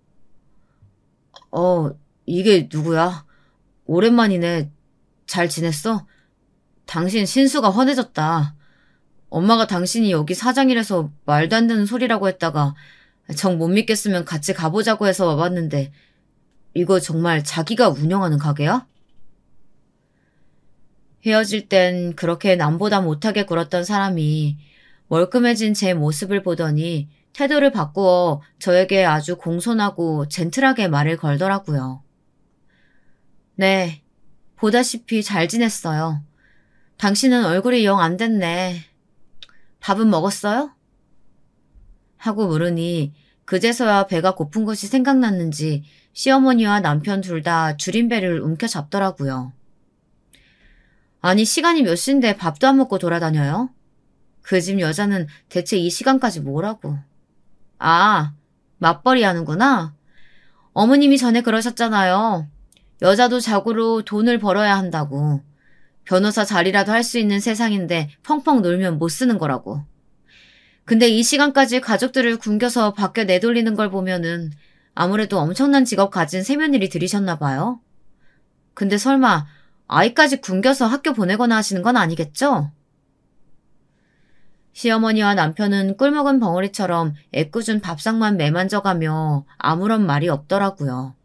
Speaker 1: 이게 누구야? 오랜만이네. 잘 지냈어? 당신 신수가 훤해졌다. 엄마가 당신이 여기 사장이라서 말도 안 되는 소리라고 했다가 정 못 믿겠으면 같이 가보자고 해서 와봤는데 이거 정말 자기가 운영하는 가게야? 헤어질 땐 그렇게 남보다 못하게 굴었던 사람이 멀끔해진 제 모습을 보더니 태도를 바꾸어 저에게 아주 공손하고 젠틀하게 말을 걸더라고요. 네, 보다시피 잘 지냈어요. 당신은 얼굴이 영 안 됐네. 밥은 먹었어요? 하고 물으니 그제서야 배가 고픈 것이 생각났는지 시어머니와 남편 둘 다 줄임배를 움켜잡더라고요. 아니 시간이 몇 시인데 밥도 안 먹고 돌아다녀요? 그 집 여자는 대체 이 시간까지 뭐라고. 아, 맞벌이 하는구나. 어머님이 전에 그러셨잖아요. 여자도 자고로 돈을 벌어야 한다고. 변호사 자리라도 할 수 있는 세상인데 펑펑 놀면 못 쓰는 거라고. 근데 이 시간까지 가족들을 굶겨서 밖에 내돌리는 걸 보면은 아무래도 엄청난 직업 가진 세며느리 들이셨나 봐요. 근데 설마 아이까지 굶겨서 학교 보내거나 하시는 건 아니겠죠? 시어머니와 남편은 꿀먹은 벙어리처럼 애꿎은 밥상만 매만져가며 아무런 말이 없더라고요.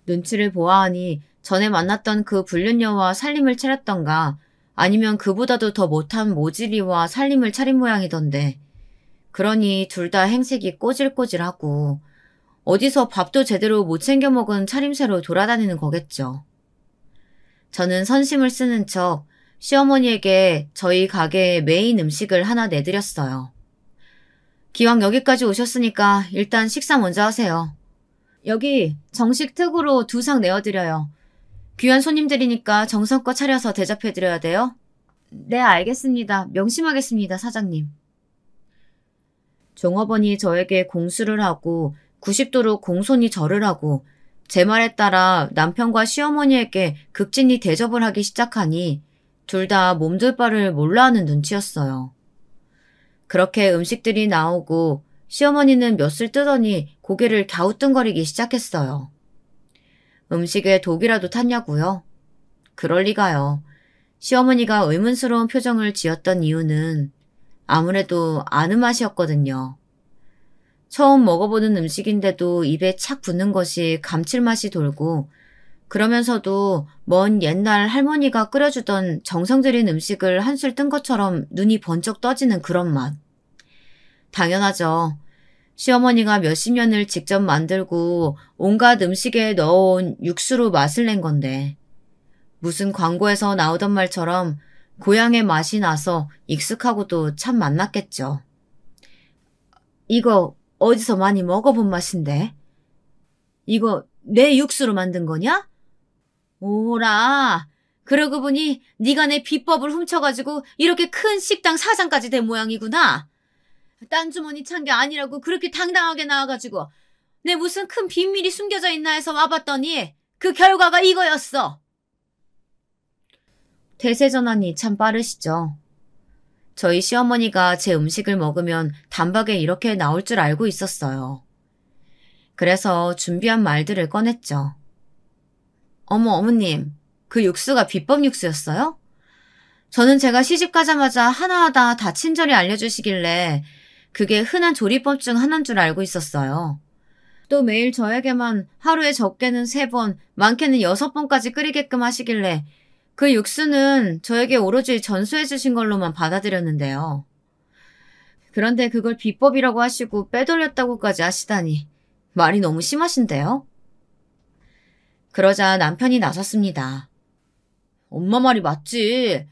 Speaker 1: 눈치를 보아하니 전에 만났던 그 불륜녀와 살림을 차렸던가 아니면 그보다도 더 못한 모질이와 살림을 차린 모양이던데 그러니 둘 다 행색이 꼬질꼬질하고 어디서 밥도 제대로 못 챙겨 먹은 차림새로 돌아다니는 거겠죠. 저는 선심을 쓰는 척 시어머니에게 저희 가게의 메인 음식을 하나 내드렸어요. 기왕 여기까지 오셨으니까 일단 식사 먼저 하세요. 여기 정식 특으로 2상 내어드려요. 귀한 손님들이니까 정성껏 차려서 대접해드려야 돼요. 네, 알겠습니다. 명심하겠습니다, 사장님. 종업원이 저에게 공수를 하고 90도로 공손히 절을 하고 제 말에 따라 남편과 시어머니에게 극진히 대접을 하기 시작하니 둘 다 몸둘 바를 몰라 하는 눈치였어요. 그렇게 음식들이 나오고 시어머니는 몇을 뜨더니 고개를 갸우뚱거리기 시작했어요. 음식에 독이라도 탔냐고요? 그럴 리가요. 시어머니가 의문스러운 표정을 지었던 이유는 아무래도 아는 맛이었거든요. 처음 먹어보는 음식인데도 입에 착 붙는 것이 감칠맛이 돌고 그러면서도 먼 옛날 할머니가 끓여주던 정성 들인 음식을 한술 뜬 것처럼 눈이 번쩍 떠지는 그런 맛. 당연하죠. 시어머니가 몇십 년을 직접 만들고 온갖 음식에 넣어온 육수로 맛을 낸 건데 무슨 광고에서 나오던 말처럼 고향의 맛이 나서 익숙하고도 참 맛났겠죠. 이거 어디서 많이 먹어본 맛인데? 이거 내 육수로 만든 거냐? 오라. 그러고 보니 네가 내 비법을 훔쳐가지고 이렇게 큰 식당 사장까지 된 모양이구나. 딴 주머니 찬 게 아니라고 그렇게 당당하게 나와가지고 내 무슨 큰 비밀이 숨겨져 있나 해서 와봤더니 그 결과가 이거였어. 태세전환이 참 빠르시죠. 저희 시어머니가 제 음식을 먹으면 단박에 이렇게 나올 줄 알고 있었어요. 그래서 준비한 말들을 꺼냈죠. 어머님, 그 육수가 비법 육수였어요? 저는 제가 시집 가자마자 하나하나 다 친절히 알려주시길래 그게 흔한 조리법 중 하나인 줄 알고 있었어요. 또 매일 저에게만 하루에 적게는 3번, 많게는 6번까지 끓이게끔 하시길래 그 육수는 저에게 오로지 전수해 주신 걸로만 받아들였는데요. 그런데 그걸 비법이라고 하시고 빼돌렸다고까지 하시다니 말이 너무 심하신데요? 그러자 남편이 나섰습니다. 엄마 말이 맞지.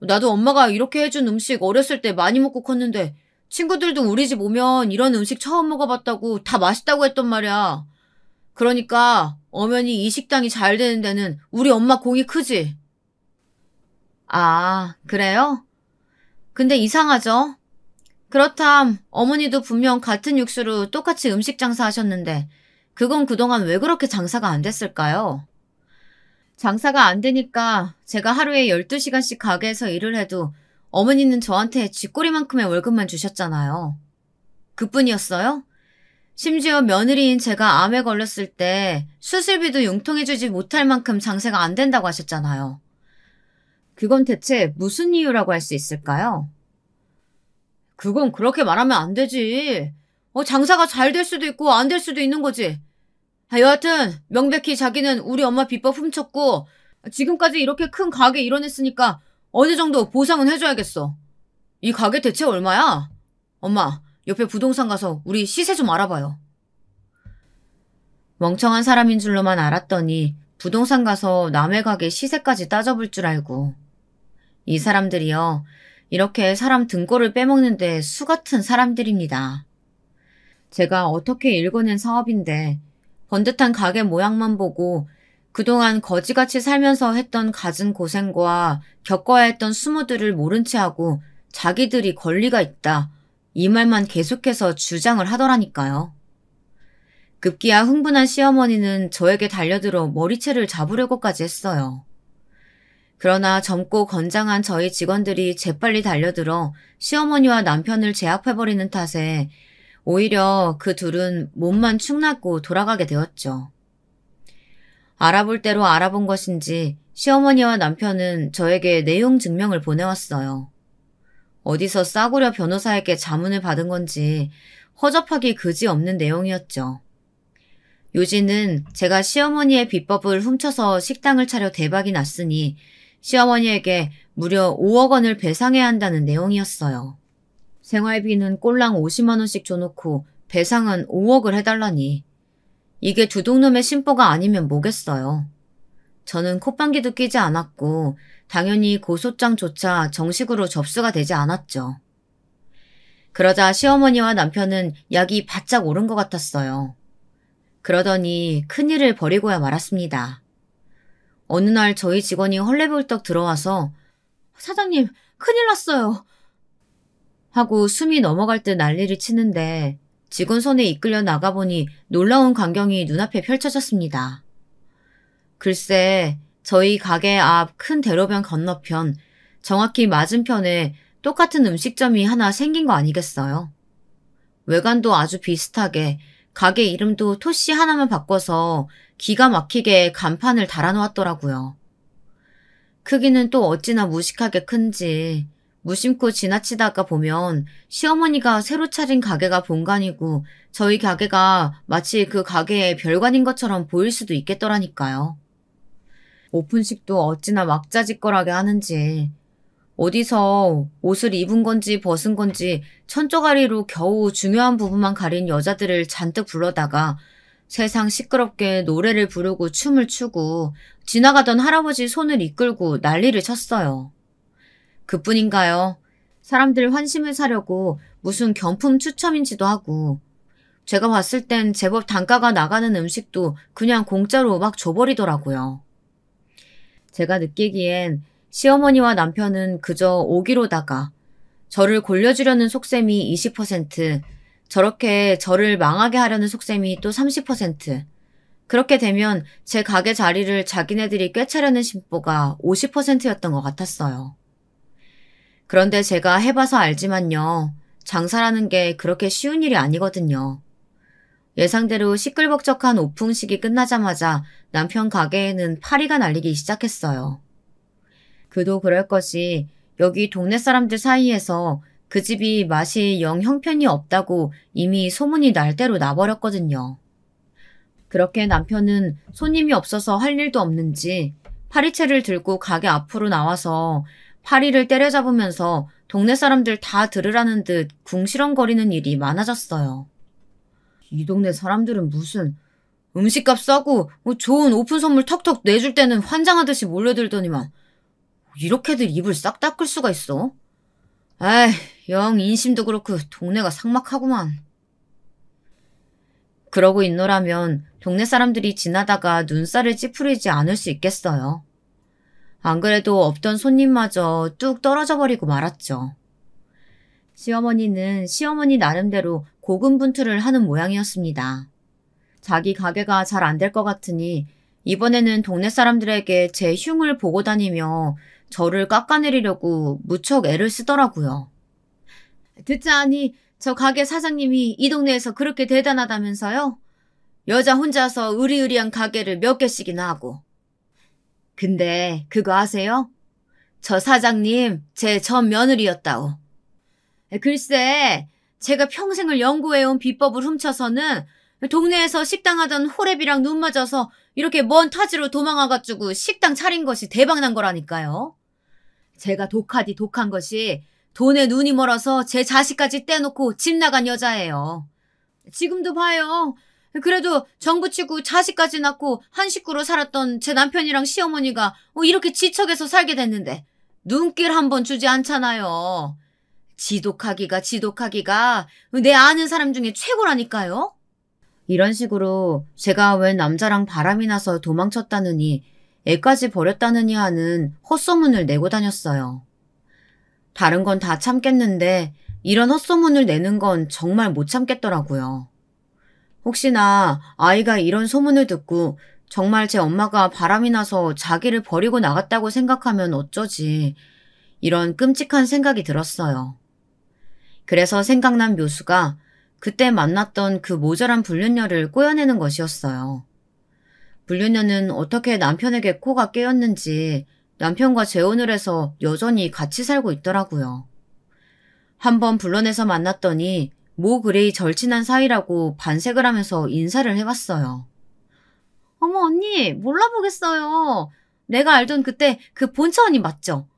Speaker 1: 나도 엄마가 이렇게 해준 음식 어렸을 때 많이 먹고 컸는데 친구들도 우리 집 오면 이런 음식 처음 먹어봤다고 다 맛있다고 했단 말이야. 그러니까 엄연히 이 식당이 잘 되는 데는 우리 엄마 공이 크지. 아, 그래요? 근데 이상하죠? 그렇담 어머니도 분명 같은 육수로 똑같이 음식 장사하셨는데 그건 그동안 왜 그렇게 장사가 안 됐을까요? 장사가 안 되니까 제가 하루에 12시간씩 가게에서 일을 해도 어머니는 저한테 쥐꼬리만큼의 월급만 주셨잖아요. 그뿐이었어요? 심지어 며느리인 제가 암에 걸렸을 때 수술비도 융통해주지 못할 만큼 장사가 안 된다고 하셨잖아요. 그건 대체 무슨 이유라고 할 수 있을까요? 그건 그렇게 말하면 안 되지. 장사가 잘 될 수도 있고 안 될 수도 있는 거지. 여하튼 명백히 자기는 우리 엄마 비법 훔쳤고 지금까지 이렇게 큰 가게 일어냈으니까 어느 정도 보상은 해줘야겠어. 이 가게 대체 얼마야? 엄마, 옆에 부동산 가서 우리 시세 좀 알아봐요. 멍청한 사람인 줄로만 알았더니 부동산 가서 남의 가게 시세까지 따져볼 줄 알고. 이 사람들이요. 이렇게 사람 등골을 빼먹는데 수같은 사람들입니다. 제가 어떻게 읽어낸 사업인데 번듯한 가게 모양만 보고 그동안 거지같이 살면서 했던 갖은 고생과 겪어야 했던 수모들을 모른 채 하고 자기들이 권리가 있다. 이 말만 계속해서 주장을 하더라니까요. 급기야 흥분한 시어머니는 저에게 달려들어 머리채를 잡으려고까지 했어요. 그러나 젊고 건장한 저희 직원들이 재빨리 달려들어 시어머니와 남편을 제압해버리는 탓에 오히려 그 둘은 몸만 축났고 돌아가게 되었죠. 알아볼 대로 알아본 것인지 시어머니와 남편은 저에게 내용 증명을 보내왔어요. 어디서 싸구려 변호사에게 자문을 받은 건지 허접하기 그지없는 내용이었죠. 요지는 제가 시어머니의 비법을 훔쳐서 식당을 차려 대박이 났으니 시어머니에게 무려 5억 원을 배상해야 한다는 내용이었어요. 생활비는 꼴랑 50만 원씩 줘놓고 배상은 5억을 해달라니. 이게 두둑놈의 심보가 아니면 뭐겠어요. 저는 콧방귀도 끼지 않았고 당연히 고소장조차 정식으로 접수가 되지 않았죠. 그러자 시어머니와 남편은 약이 바짝 오른 것 같았어요. 그러더니 큰일을 벌이고야 말았습니다. 어느 날 저희 직원이 헐레벌떡 들어와서 사장님, 큰일 났어요. 하고 숨이 넘어갈 듯 난리를 치는데 직원 손에 이끌려 나가보니 놀라운 광경이 눈앞에 펼쳐졌습니다. 글쎄, 저희 가게 앞 큰 대로변 건너편, 정확히 맞은편에 똑같은 음식점이 하나 생긴 거 아니겠어요? 외관도 아주 비슷하게 가게 이름도 토씨 하나만 바꿔서 기가 막히게 간판을 달아놓았더라고요. 크기는 또 어찌나 무식하게 큰지 무심코 지나치다가 보면 시어머니가 새로 차린 가게가 본관이고 저희 가게가 마치 그 가게의 별관인 것처럼 보일 수도 있겠더라니까요. 오픈식도 어찌나 막자지껄하게 하는지 어디서 옷을 입은 건지 벗은 건지 천조가리로 겨우 중요한 부분만 가린 여자들을 잔뜩 불러다가 세상 시끄럽게 노래를 부르고 춤을 추고 지나가던 할아버지 손을 이끌고 난리를 쳤어요. 그뿐인가요? 사람들 환심을 사려고 무슨 경품 추첨인지도 하고 제가 봤을 땐 제법 단가가 나가는 음식도 그냥 공짜로 막 줘버리더라고요. 제가 느끼기엔 시어머니와 남편은 그저 오기로다가 저를 골려주려는 속셈이 20%, 저렇게 저를 망하게 하려는 속셈이 또 30%, 그렇게 되면 제 가게 자리를 자기네들이 꿰차려는 심보가 50%였던 것 같았어요. 그런데 제가 해봐서 알지만요. 장사라는 게 그렇게 쉬운 일이 아니거든요. 예상대로 시끌벅적한 오픈식이 끝나자마자 남편 가게에는 파리가 날리기 시작했어요. 그도 그럴 것이 여기 동네 사람들 사이에서 그 집이 맛이 영 형편이 없다고 이미 소문이 날 대로 나버렸거든요. 그렇게 남편은 손님이 없어서 할 일도 없는지 파리채를 들고 가게 앞으로 나와서 파리를 때려잡으면서 동네 사람들 다 들으라는 듯 궁시렁거리는 일이 많아졌어요. 이 동네 사람들은 무슨 음식값 싸고 좋은 오픈 선물 턱턱 내줄 때는 환장하듯이 몰려들더니만 이렇게들 입을 싹 닦을 수가 있어? 에이, 영 인심도 그렇고 동네가 삭막하구만. 그러고 있노라면 동네 사람들이 지나다가 눈살을 찌푸리지 않을 수 있겠어요. 안 그래도 없던 손님마저 뚝 떨어져 버리고 말았죠. 시어머니는 시어머니 나름대로 고군분투를 하는 모양이었습니다. 자기 가게가 잘 안 될 것 같으니 이번에는 동네 사람들에게 제 흉을 보고 다니며 저를 깎아내리려고 무척 애를 쓰더라고요. 듣자하니 저 가게 사장님이 이 동네에서 그렇게 대단하다면서요? 여자 혼자서 으리으리한 가게를 몇 개씩이나 하고. 근데 그거 아세요? 저 사장님 제 전 며느리였다오. 글쎄, 제가 평생을 연구해온 비법을 훔쳐서는 동네에서 식당 하던 호랩이랑 눈 맞아서 이렇게 먼 타지로 도망와가지고 식당 차린 것이 대박난 거라니까요. 제가 독하디 독한 것이 돈에 눈이 멀어서 제 자식까지 떼놓고 집 나간 여자예요. 지금도 봐요. 그래도 정부치고 자식까지 낳고 한 식구로 살았던 제 남편이랑 시어머니가 이렇게 지척에서 살게 됐는데 눈길 한번 주지 않잖아요. 지독하기가 내 아는 사람 중에 최고라니까요. 이런 식으로 제가 웬 남자랑 바람이 나서 도망쳤다느니 애까지 버렸다느니 하는 헛소문을 내고 다녔어요. 다른 건 다 참겠는데 이런 헛소문을 내는 건 정말 못 참겠더라고요. 혹시나 아이가 이런 소문을 듣고 정말 제 엄마가 바람이 나서 자기를 버리고 나갔다고 생각하면 어쩌지, 이런 끔찍한 생각이 들었어요. 그래서 생각난 묘수가 그때 만났던 그 모자란 불륜녀를 꼬여내는 것이었어요. 불륜녀는 어떻게 남편에게 코가 깨었는지 남편과 재혼을 해서 여전히 같이 살고 있더라고요. 한번 불러내서 만났더니 뭐 그레이 절친한 사이라고 반색을 하면서 인사를 해봤어요. 어머 언니, 몰라보겠어요. 내가 알던 그때 그 본차 언니 맞죠?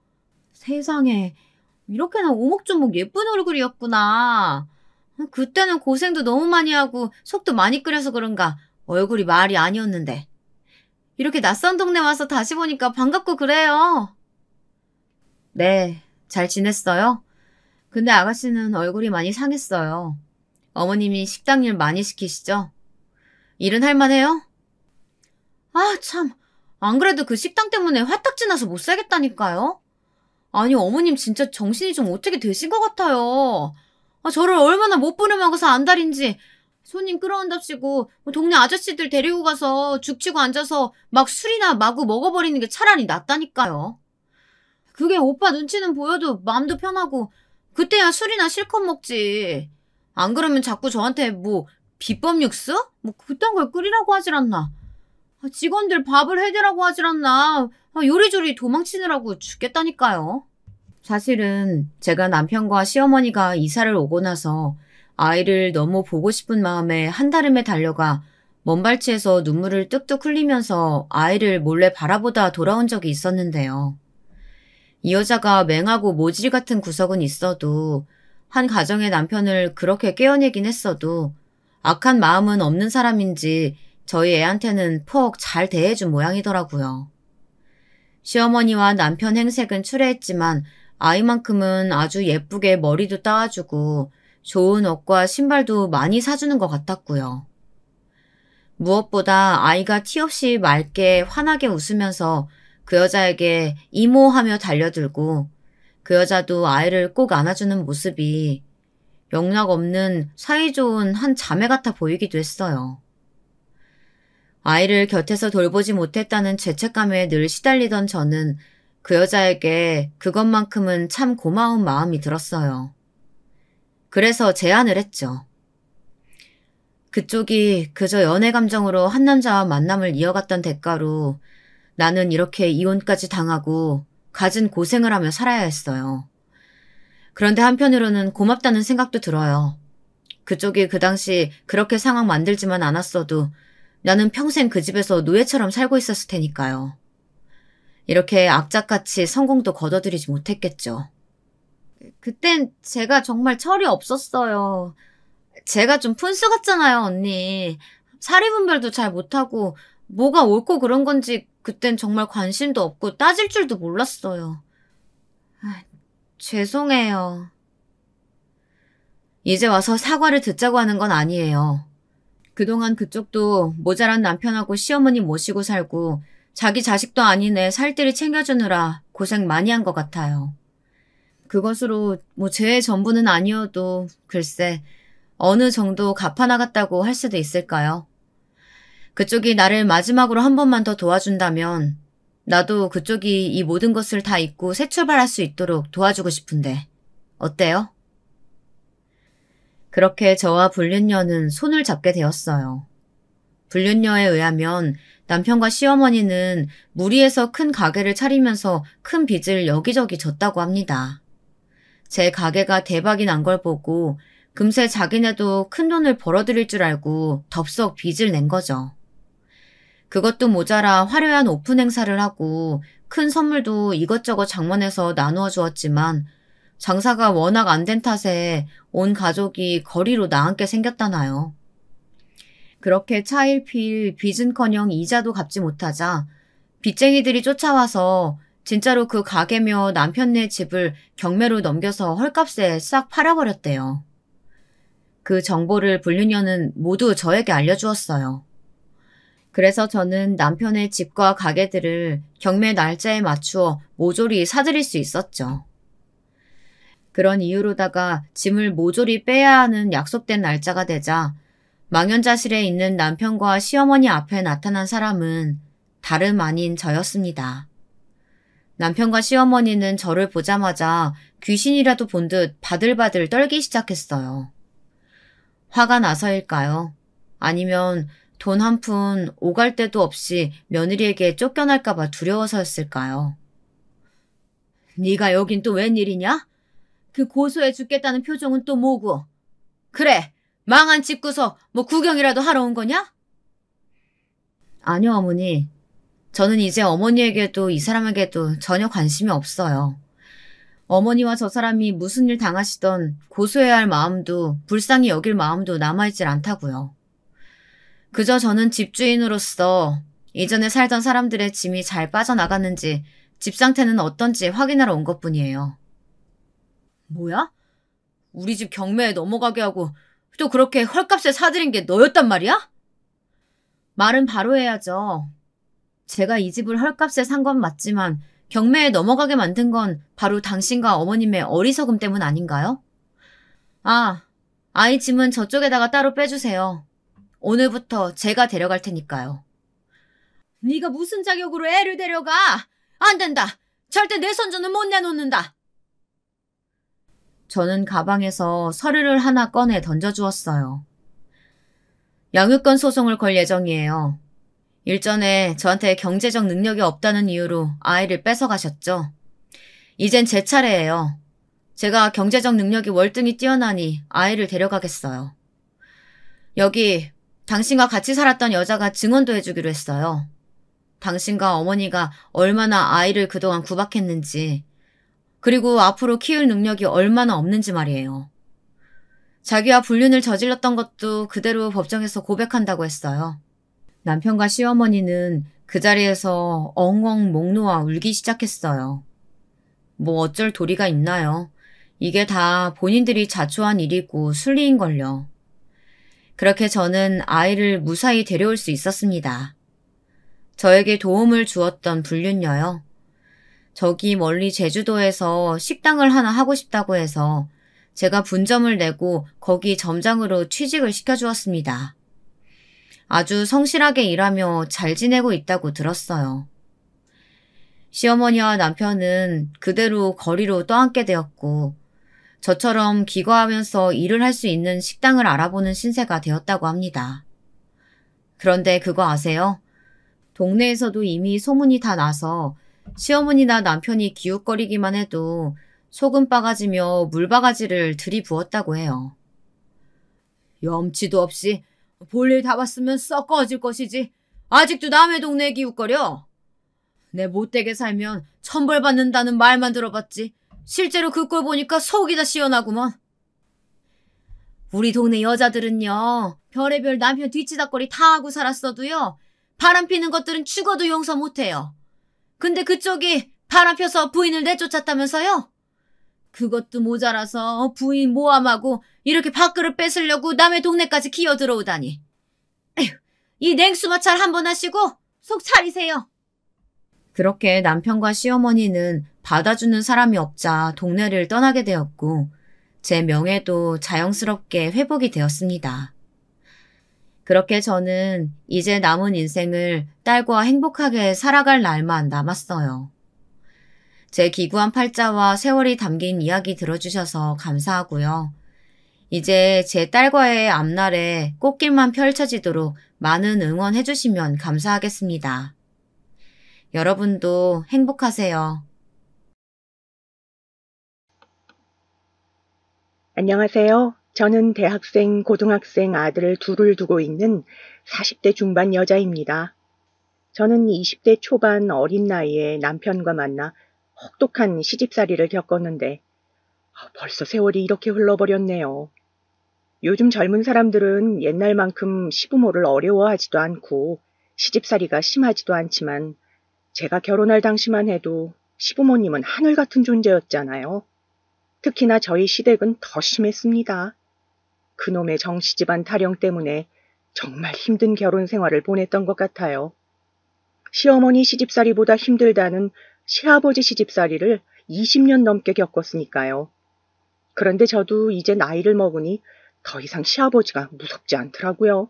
Speaker 1: 세상에, 이렇게나 오목조목 예쁜 얼굴이었구나. 그때는 고생도 너무 많이 하고 속도 많이 끓여서 그런가 얼굴이 말이 아니었는데. 이렇게 낯선 동네 와서 다시 보니까 반갑고 그래요. 네, 잘 지냈어요? 근데 아가씨는 얼굴이 많이 상했어요. 어머님이 식당 일 많이 시키시죠? 일은 할만해요? 아, 참. 안 그래도 그 식당 때문에 화딱지 나서 못 살겠다니까요. 아니, 어머님 진짜 정신이 좀 어떻게 되신 것 같아요. 저를 얼마나 못 부려먹어서 안달인지. 손님 끌어온답시고 동네 아저씨들 데리고 가서 죽치고 앉아서 막 술이나 마구 먹어버리는 게 차라리 낫다니까요. 그게 오빠 눈치는 보여도 마음도 편하고 그때야 술이나 실컷 먹지. 안 그러면 자꾸 저한테 뭐 비법 육수? 뭐 그딴 걸 끓이라고 하질 않나. 직원들 밥을 해대라고 하질 않나. 요리조리 도망치느라고 죽겠다니까요. 사실은 제가 남편과 시어머니가 이사를 오고 나서 아이를 너무 보고 싶은 마음에 한달음에 달려가 먼발치에서 눈물을 뚝뚝 흘리면서 아이를 몰래 바라보다 돌아온 적이 있었는데요. 이 여자가 맹하고 모질 같은 구석은 있어도 한 가정의 남편을 그렇게 깨어내긴 했어도 악한 마음은 없는 사람인지 저희 애한테는 퍽 잘 대해준 모양이더라고요. 시어머니와 남편 행색은 추레했지만 아이만큼은 아주 예쁘게 머리도 따와주고 좋은 옷과 신발도 많이 사주는 것 같았고요. 무엇보다 아이가 티 없이 맑게 환하게 웃으면서 그 여자에게 이모하며 달려들고 그 여자도 아이를 꼭 안아주는 모습이 영락없는 사이좋은 한 자매 같아 보이기도 했어요. 아이를 곁에서 돌보지 못했다는 죄책감에 늘 시달리던 저는 그 여자에게 그것만큼은 참 고마운 마음이 들었어요. 그래서 제안을 했죠. 그쪽이 그저 연애 감정으로 한 남자와 만남을 이어갔던 대가로 나는 이렇게 이혼까지 당하고 갖은 고생을 하며 살아야 했어요. 그런데 한편으로는 고맙다는 생각도 들어요. 그쪽이 그 당시 그렇게 상황 만들지만 않았어도 나는 평생 그 집에서 노예처럼 살고 있었을 테니까요. 이렇게 악착같이 성공도 거둬들이지 못했겠죠. 그땐 제가 정말 철이 없었어요. 제가 좀 푼수 같잖아요, 언니. 사리분별도 잘 못하고 뭐가 옳고 그런 건지 그땐 정말 관심도 없고 따질 줄도 몰랐어요. 죄송해요. 이제 와서 사과를 듣자고 하는 건 아니에요. 그동안 그쪽도 모자란 남편하고 시어머니 모시고 살고 자기 자식도 아닌 애 살뜰히 챙겨주느라 고생 많이 한 것 같아요. 그것으로 제 전부는 아니어도 글쎄 어느 정도 갚아나갔다고 할 수도 있을까요? 그쪽이 나를 마지막으로 한 번만 더 도와준다면 나도 그쪽이 이 모든 것을 다 잊고 새 출발할 수 있도록 도와주고 싶은데 어때요? 그렇게 저와 불륜녀는 손을 잡게 되었어요. 불륜녀에 의하면 남편과 시어머니는 무리해서 큰 가게를 차리면서 큰 빚을 여기저기 졌다고 합니다. 제 가게가 대박이 난 걸 보고 금세 자기네도 큰 돈을 벌어들일 줄 알고 덥석 빚을 낸 거죠. 그것도 모자라 화려한 오픈 행사를 하고 큰 선물도 이것저것 장만해서 나누어 주었지만 장사가 워낙 안 된 탓에 온 가족이 거리로 나앉게 생겼다나요. 그렇게 차일피일 빚은커녕 이자도 갚지 못하자 빚쟁이들이 쫓아와서 진짜로 그 가게며 남편네 집을 경매로 넘겨서 헐값에 싹 팔아버렸대요. 그 정보를 불륜녀는 모두 저에게 알려주었어요. 그래서 저는 남편의 집과 가게들을 경매 날짜에 맞추어 모조리 사들일 수 있었죠. 그런 이유로다가 짐을 모조리 빼야 하는 약속된 날짜가 되자 망연자실에 있는 남편과 시어머니 앞에 나타난 사람은 다름 아닌 저였습니다. 남편과 시어머니는 저를 보자마자 귀신이라도 본 듯 바들바들 떨기 시작했어요. 화가 나서일까요? 아니면 돈 한 푼 오갈 데도 없이 며느리에게 쫓겨날까봐 두려워서였을까요? 네가 여긴 또 웬일이냐? 그 고소해 죽겠다는 표정은 또 뭐고? 그래, 망한 집 구석 구경이라도 하러 온 거냐? 아니요, 어머니. 저는 이제 어머니에게도 이 사람에게도 전혀 관심이 없어요. 어머니와 저 사람이 무슨 일 당하시던 고소해야 할 마음도 불쌍히 여길 마음도 남아있질 않다고요. 그저 저는 집주인으로서 이전에 살던 사람들의 짐이 잘 빠져나갔는지 집 상태는 어떤지 확인하러 온 것뿐이에요. 뭐야? 우리 집 경매에 넘어가게 하고 또 그렇게 헐값에 사들인 게 너였단 말이야? 말은 바로 해야죠. 제가 이 집을 헐값에 산 건 맞지만 경매에 넘어가게 만든 건 바로 당신과 어머님의 어리석음 때문 아닌가요? 아이 짐은 저쪽에다가 따로 빼주세요. 오늘부터 제가 데려갈 테니까요. 네가 무슨 자격으로 애를 데려가? 안 된다. 절대 내 손주는 못 내놓는다. 저는 가방에서 서류를 하나 꺼내 던져주었어요. 양육권 소송을 걸 예정이에요. 일전에 저한테 경제적 능력이 없다는 이유로 아이를 뺏어가셨죠. 이젠 제 차례예요. 제가 경제적 능력이 월등히 뛰어나니 아이를 데려가겠어요. 여기 당신과 같이 살았던 여자가 증언도 해주기로 했어요. 당신과 어머니가 얼마나 아이를 그동안 구박했는지, 그리고 앞으로 키울 능력이 얼마나 없는지 말이에요. 자기와 불륜을 저질렀던 것도 그대로 법정에서 고백한다고 했어요. 남편과 시어머니는 그 자리에서 엉엉 목 놓아 울기 시작했어요. 뭐 어쩔 도리가 있나요? 이게 다 본인들이 자초한 일이고 순리인걸요. 그렇게 저는 아이를 무사히 데려올 수 있었습니다. 저에게 도움을 주었던 불륜녀요. 저기 멀리 제주도에서 식당을 하나 하고 싶다고 해서 제가 분점을 내고 거기 점장으로 취직을 시켜주었습니다. 아주 성실하게 일하며 잘 지내고 있다고 들었어요. 시어머니와 남편은 그대로 거리로 떠안게 되었고 저처럼 기거하면서 일을 할 수 있는 식당을 알아보는 신세가 되었다고 합니다. 그런데 그거 아세요? 동네에서도 이미 소문이 다 나서 시어머니나 남편이 기웃거리기만 해도 소금바가지며 물바가지를 들이부었다고 해요. 염치도 없이 볼일 다 봤으면 썩 꺼질 것이지 아직도 남의 동네에 기웃거려? 내 못되게 살면 천벌 받는다는 말만 들어봤지 실제로 그 꼴 보니까 속이 다 시원하구먼. 우리 동네 여자들은요 별의별 남편 뒤치다거리 다 하고 살았어도요 바람 피는 것들은 죽어도 용서 못해요. 근데 그쪽이 바람 펴서 부인을 내쫓았다면서요? 그것도 모자라서 부인 모함하고 이렇게 밥그릇 뺏으려고 남의 동네까지 기어 들어오다니. 에휴, 이 냉수마찰 한번 하시고 속 차리세요. 그렇게 남편과 시어머니는 받아주는 사람이 없자 동네를 떠나게 되었고 제 명예도 자연스럽게 회복이 되었습니다. 그렇게 저는 이제 남은 인생을 딸과 행복하게 살아갈 날만 남았어요. 제 기구한 팔자와 세월이 담긴 이야기 들어주셔서 감사하고요. 이제 제 딸과의 앞날에 꽃길만 펼쳐지도록 많은 응원해 주시면 감사하겠습니다. 여러분도 행복하세요.
Speaker 2: 안녕하세요. 저는 대학생, 고등학생 아들을 둘을 두고 있는 40대 중반 여자입니다. 저는 20대 초반 어린 나이에 남편과 만나 혹독한 시집살이를 겪었는데 벌써 세월이 이렇게 흘러버렸네요. 요즘 젊은 사람들은 옛날만큼 시부모를 어려워하지도 않고 시집살이가 심하지도 않지만 제가 결혼할 당시만 해도 시부모님은 하늘 같은 존재였잖아요. 특히나 저희 시댁은 더 심했습니다. 그놈의 정시집안 타령 때문에 정말 힘든 결혼 생활을 보냈던 것 같아요. 시어머니 시집살이보다 힘들다는 시아버지 시집살이를 20년 넘게 겪었으니까요. 그런데 저도 이제 나이를 먹으니 더 이상 시아버지가 무섭지 않더라고요.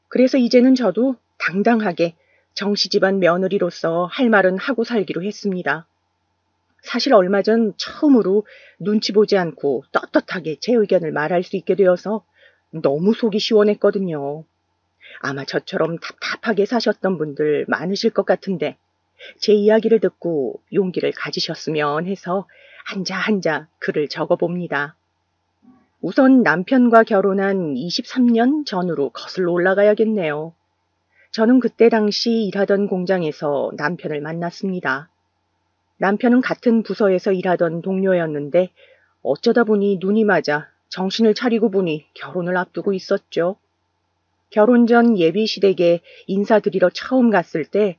Speaker 2: 그래서 이제는 저도 당당하게 정시집안 며느리로서 할 말은 하고 살기로 했습니다. 사실 얼마 전 처음으로 눈치 보지 않고 떳떳하게 제 의견을 말할 수 있게 되어서 너무 속이 시원했거든요. 아마 저처럼 답답하게 사셨던 분들 많으실 것 같은데 제 이야기를 듣고 용기를 가지셨으면 해서 한자 글을 적어봅니다. 우선 남편과 결혼한 23년 전으로 거슬러 올라가야겠네요. 저는 그때 당시 일하던 공장에서 남편을 만났습니다. 남편은 같은 부서에서 일하던 동료였는데 어쩌다 보니 눈이 맞아 정신을 차리고 보니 결혼을 앞두고 있었죠. 결혼 전 예비 시댁에 인사드리러 처음 갔을 때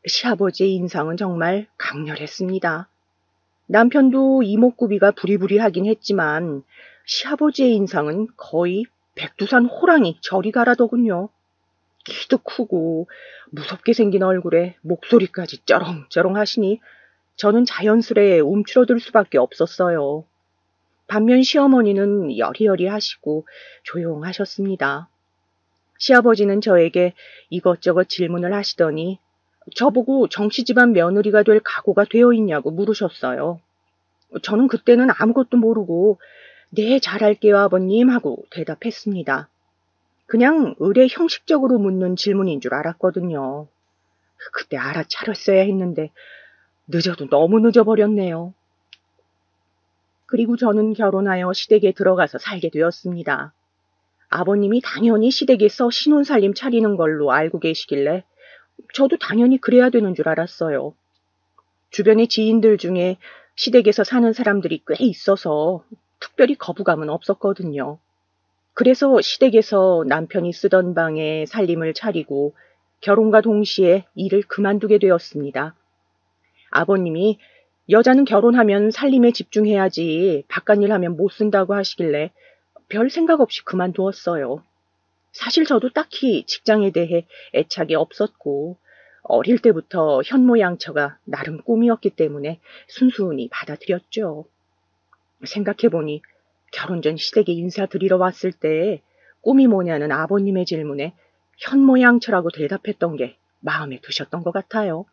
Speaker 2: 시아버지의 인상은 정말 강렬했습니다. 남편도 이목구비가 부리부리하긴 했지만 시아버지의 인상은 거의 백두산 호랑이 저리 가라더군요. 키도 크고 무섭게 생긴 얼굴에 목소리까지 쩌렁쩌렁 하시니 저는 자연스레 움츠러들 수밖에 없었어요. 반면 시어머니는 여리여리하시고 조용하셨습니다. 시아버지는 저에게 이것저것 질문을 하시더니 저보고 정치집안 며느리가 될 각오가 되어 있냐고 물으셨어요. 저는 그때는 아무것도 모르고 네, 잘할게요 아버님 하고 대답했습니다. 그냥 의례 형식적으로 묻는 질문인 줄 알았거든요. 그때 알아차렸어야 했는데 늦어도 너무 늦어버렸네요. 그리고 저는 결혼하여 시댁에 들어가서 살게 되었습니다. 아버님이 당연히 시댁에서 신혼살림 차리는 걸로 알고 계시길래 저도 당연히 그래야 되는 줄 알았어요. 주변의 지인들 중에 시댁에서 사는 사람들이 꽤 있어서 특별히 거부감은 없었거든요. 그래서 시댁에서 남편이 쓰던 방에 살림을 차리고 결혼과 동시에 일을 그만두게 되었습니다. 아버님이 여자는 결혼하면 살림에 집중해야지 바깥일 하면 못 쓴다고 하시길래 별 생각 없이 그만두었어요. 사실 저도 딱히 직장에 대해 애착이 없었고 어릴 때부터 현모양처가 나름 꿈이었기 때문에 순순히 받아들였죠. 생각해보니 결혼 전 시댁에 인사드리러 왔을 때 꿈이 뭐냐는 아버님의 질문에 현모양처라고 대답했던 게 마음에 드셨던 것 같아요.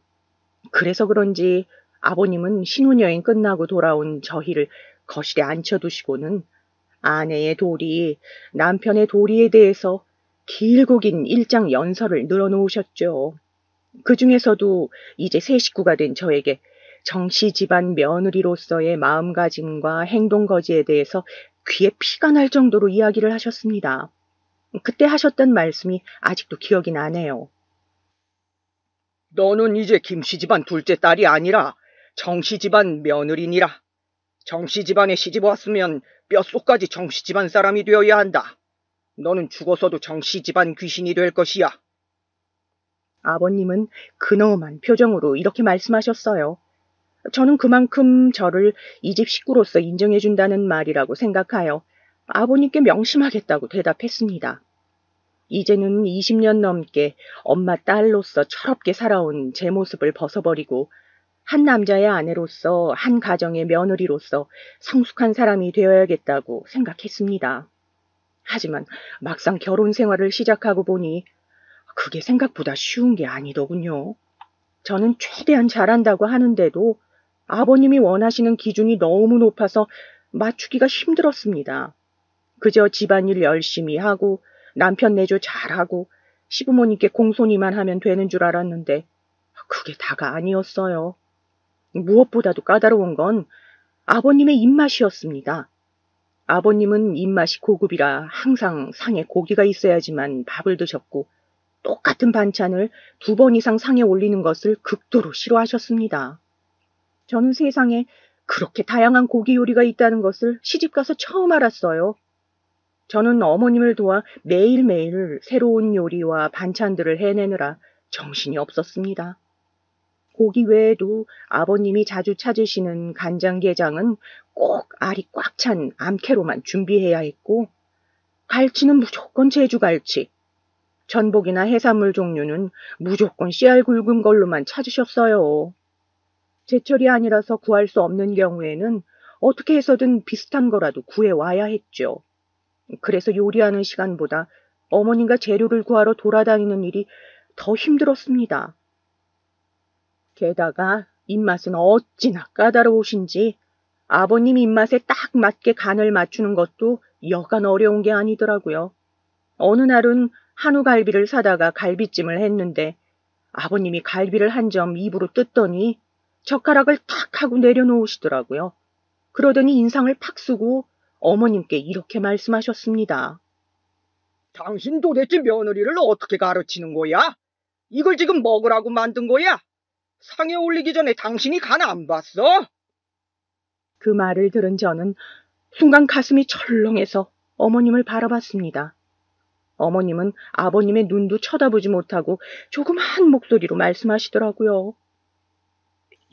Speaker 2: 그래서 그런지 아버님은 신혼여행 끝나고 돌아온 저희를 거실에 앉혀두시고는 아내의 도리, 남편의 도리에 대해서 길고 긴 일장 연설을 늘어놓으셨죠. 그 중에서도 이제 새 식구가 된 저에게 정씨 집안 며느리로서의 마음가짐과 행동거지에 대해서 귀에 피가 날 정도로 이야기를 하셨습니다. 그때 하셨던 말씀이 아직도 기억이 나네요.
Speaker 3: 너는 이제 김씨 집안 둘째 딸이 아니라 정씨 집안 며느리니라. 정씨 집안에 시집 왔으면 뼛속까지 정씨 집안 사람이 되어야 한다. 너는 죽어서도 정씨 집안 귀신이 될 것이야.
Speaker 2: 아버님은 근엄한 표정으로 이렇게 말씀하셨어요. 저는 그만큼 저를 이 집 식구로서 인정해준다는 말이라고 생각하여 아버님께 명심하겠다고 대답했습니다. 이제는 20년 넘게 엄마 딸로서 철없게 살아온 제 모습을 벗어버리고 한 남자의 아내로서 한 가정의 며느리로서 성숙한 사람이 되어야겠다고 생각했습니다. 하지만 막상 결혼 생활을 시작하고 보니 그게 생각보다 쉬운 게 아니더군요. 저는 최대한 잘한다고 하는데도 아버님이 원하시는 기준이 너무 높아서 맞추기가 힘들었습니다. 그저 집안일 열심히 하고 남편 내조 잘하고 시부모님께 공손히만 하면 되는 줄 알았는데 그게 다가 아니었어요. 무엇보다도 까다로운 건 아버님의 입맛이었습니다. 아버님은 입맛이 고급이라 항상 상에 고기가 있어야지만 밥을 드셨고 똑같은 반찬을 2번 이상 상에 올리는 것을 극도로 싫어하셨습니다. 저는 세상에 그렇게 다양한 고기 요리가 있다는 것을 시집가서 처음 알았어요. 저는 어머님을 도와 매일매일 새로운 요리와 반찬들을 해내느라 정신이 없었습니다. 고기 외에도 아버님이 자주 찾으시는 간장게장은 꼭 알이 꽉 찬 암캐로만 준비해야 했고, 갈치는 무조건 제주갈치, 전복이나 해산물 종류는 무조건 씨알 굵은 걸로만 찾으셨어요. 제철이 아니라서 구할 수 없는 경우에는 어떻게 해서든 비슷한 거라도 구해와야 했죠. 그래서 요리하는 시간보다 어머님과 재료를 구하러 돌아다니는 일이 더 힘들었습니다. 게다가 입맛은 어찌나 까다로우신지 아버님 입맛에 딱 맞게 간을 맞추는 것도 여간 어려운 게 아니더라고요. 어느 날은 한우갈비를 사다가 갈비찜을 했는데 아버님이 갈비를 한 점 입으로 뜯더니 젓가락을 탁 하고 내려놓으시더라고요. 그러더니 인상을 팍 쓰고 어머님께 이렇게 말씀하셨습니다.
Speaker 3: 당신 도대체 며느리를 어떻게 가르치는 거야? 이걸 지금 먹으라고 만든 거야? 상에 올리기 전에 당신이 간 안 봤어?
Speaker 2: 그 말을 들은 저는 순간 가슴이 철렁해서 어머님을 바라봤습니다. 어머님은 아버님의 눈도 쳐다보지 못하고 조그마한 목소리로 말씀하시더라고요.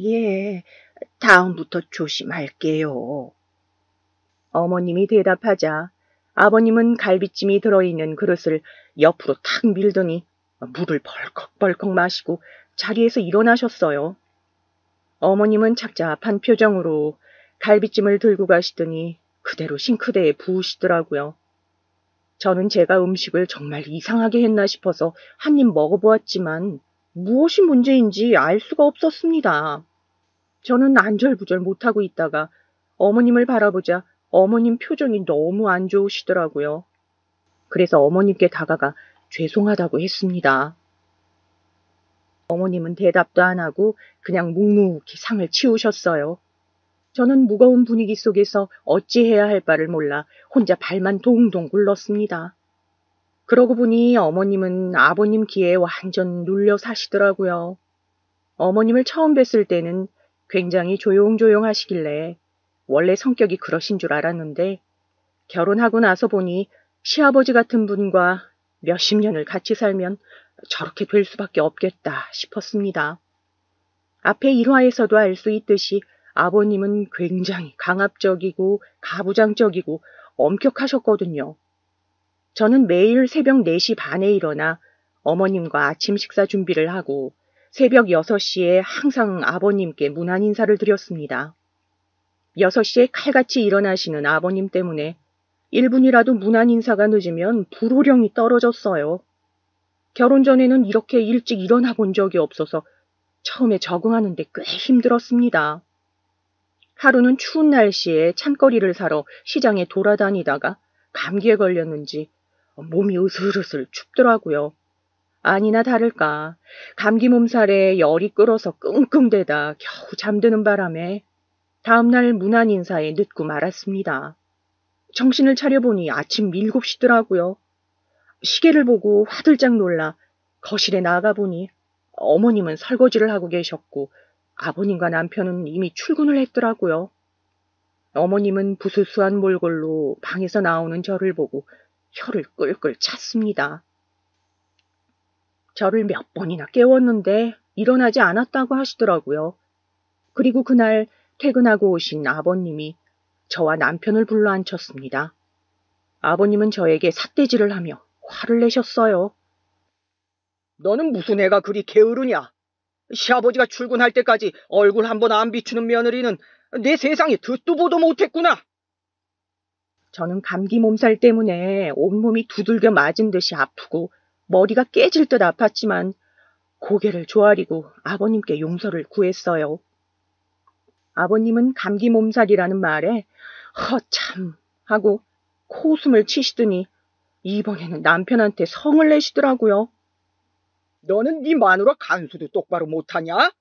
Speaker 2: 예, 다음부터 조심할게요. 어머님이 대답하자 아버님은 갈비찜이 들어있는 그릇을 옆으로 탁 밀더니 물을 벌컥벌컥 마시고 자리에서 일어나셨어요. 어머님은 착잡한 표정으로 갈비찜을 들고 가시더니 그대로 싱크대에 부으시더라고요. 저는 제가 음식을 정말 이상하게 했나 싶어서 한 입 먹어보았지만 무엇이 문제인지 알 수가 없었습니다. 저는 안절부절 못하고 있다가 어머님을 바라보자 어머님 표정이 너무 안 좋으시더라고요. 그래서 어머님께 다가가 죄송하다고 했습니다. 어머님은 대답도 안 하고 그냥 묵묵히 상을 치우셨어요. 저는 무거운 분위기 속에서 어찌해야 할 바를 몰라 혼자 발만 동동 굴렀습니다. 그러고 보니 어머님은 아버님 귀에 완전 눌려 사시더라고요. 어머님을 처음 뵀을 때는 굉장히 조용조용하시길래 원래 성격이 그러신 줄 알았는데 결혼하고 나서 보니 시아버지 같은 분과 몇십 년을 같이 살면 저렇게 될 수밖에 없겠다 싶었습니다. 앞에 일화에서도 알 수 있듯이 아버님은 굉장히 강압적이고 가부장적이고 엄격하셨거든요. 저는 매일 새벽 4시 반에 일어나 어머님과 아침 식사 준비를 하고 새벽 6시에 항상 아버님께 문안 인사를 드렸습니다. 6시에 칼같이 일어나시는 아버님 때문에 1분이라도 문안 인사가 늦으면 불호령이 떨어졌어요. 결혼 전에는 이렇게 일찍 일어나 본 적이 없어서 처음에 적응하는데 꽤 힘들었습니다. 하루는 추운 날씨에 찬거리를 사러 시장에 돌아다니다가 감기에 걸렸는지 몸이 으슬으슬 춥더라고요. 아니나 다를까 감기 몸살에 열이 끓어서 끙끙대다 겨우 잠드는 바람에 다음날 문안 인사에 늦고 말았습니다. 정신을 차려보니 아침 7시더라고요. 시계를 보고 화들짝 놀라 거실에 나가보니 어머님은 설거지를 하고 계셨고 아버님과 남편은 이미 출근을 했더라고요. 어머님은 부스스한 몰골로 방에서 나오는 저를 보고 혀를 끌끌 찼습니다. 저를 몇 번이나 깨웠는데 일어나지 않았다고 하시더라고요. 그리고 그날 퇴근하고 오신 아버님이 저와 남편을 불러 앉혔습니다. 아버님은 저에게 삿대질을 하며 화를 내셨어요.
Speaker 3: 너는 무슨 애가 그리 게으르냐? 시아버지가 출근할 때까지 얼굴 한번 안 비추는 며느리는 내 세상에 듣도 보도 못했구나.
Speaker 2: 저는 감기 몸살 때문에 온몸이 두들겨 맞은 듯이 아프고 머리가 깨질 듯 아팠지만 고개를 조아리고 아버님께 용서를 구했어요. 아버님은 감기 몸살이라는 말에 허참 하고 코웃음을 치시더니 이번에는 남편한테 성을 내시더라고요.
Speaker 3: 너는 네 마누라 간수도 똑바로 못하냐?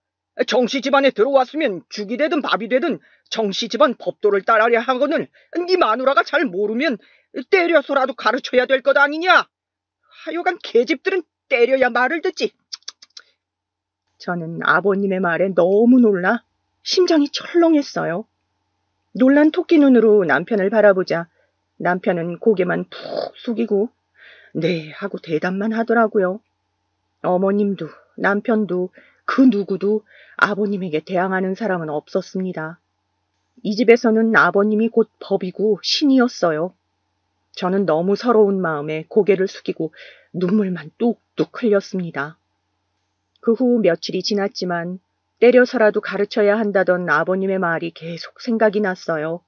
Speaker 3: 정씨 집안에 들어왔으면 죽이 되든 밥이 되든 정씨 집안 법도를 따라야 하거늘 네 마누라가 잘 모르면 때려서라도 가르쳐야 될 것 아니냐? 하여간 계집들은 때려야 말을 듣지.
Speaker 2: 저는 아버님의 말에 너무 놀라 심장이 철렁했어요. 놀란 토끼 눈으로 남편을 바라보자 남편은 고개만 푹 숙이고 네 하고 대답만 하더라고요. 어머님도 남편도 그 누구도 아버님에게 대항하는 사람은 없었습니다. 이 집에서는 아버님이 곧 법이고 신이었어요. 저는 너무 서러운 마음에 고개를 숙이고 눈물만 뚝뚝 흘렸습니다. 그 후 며칠이 지났지만 때려서라도 가르쳐야 한다던 아버님의 말이 계속 생각이 났어요.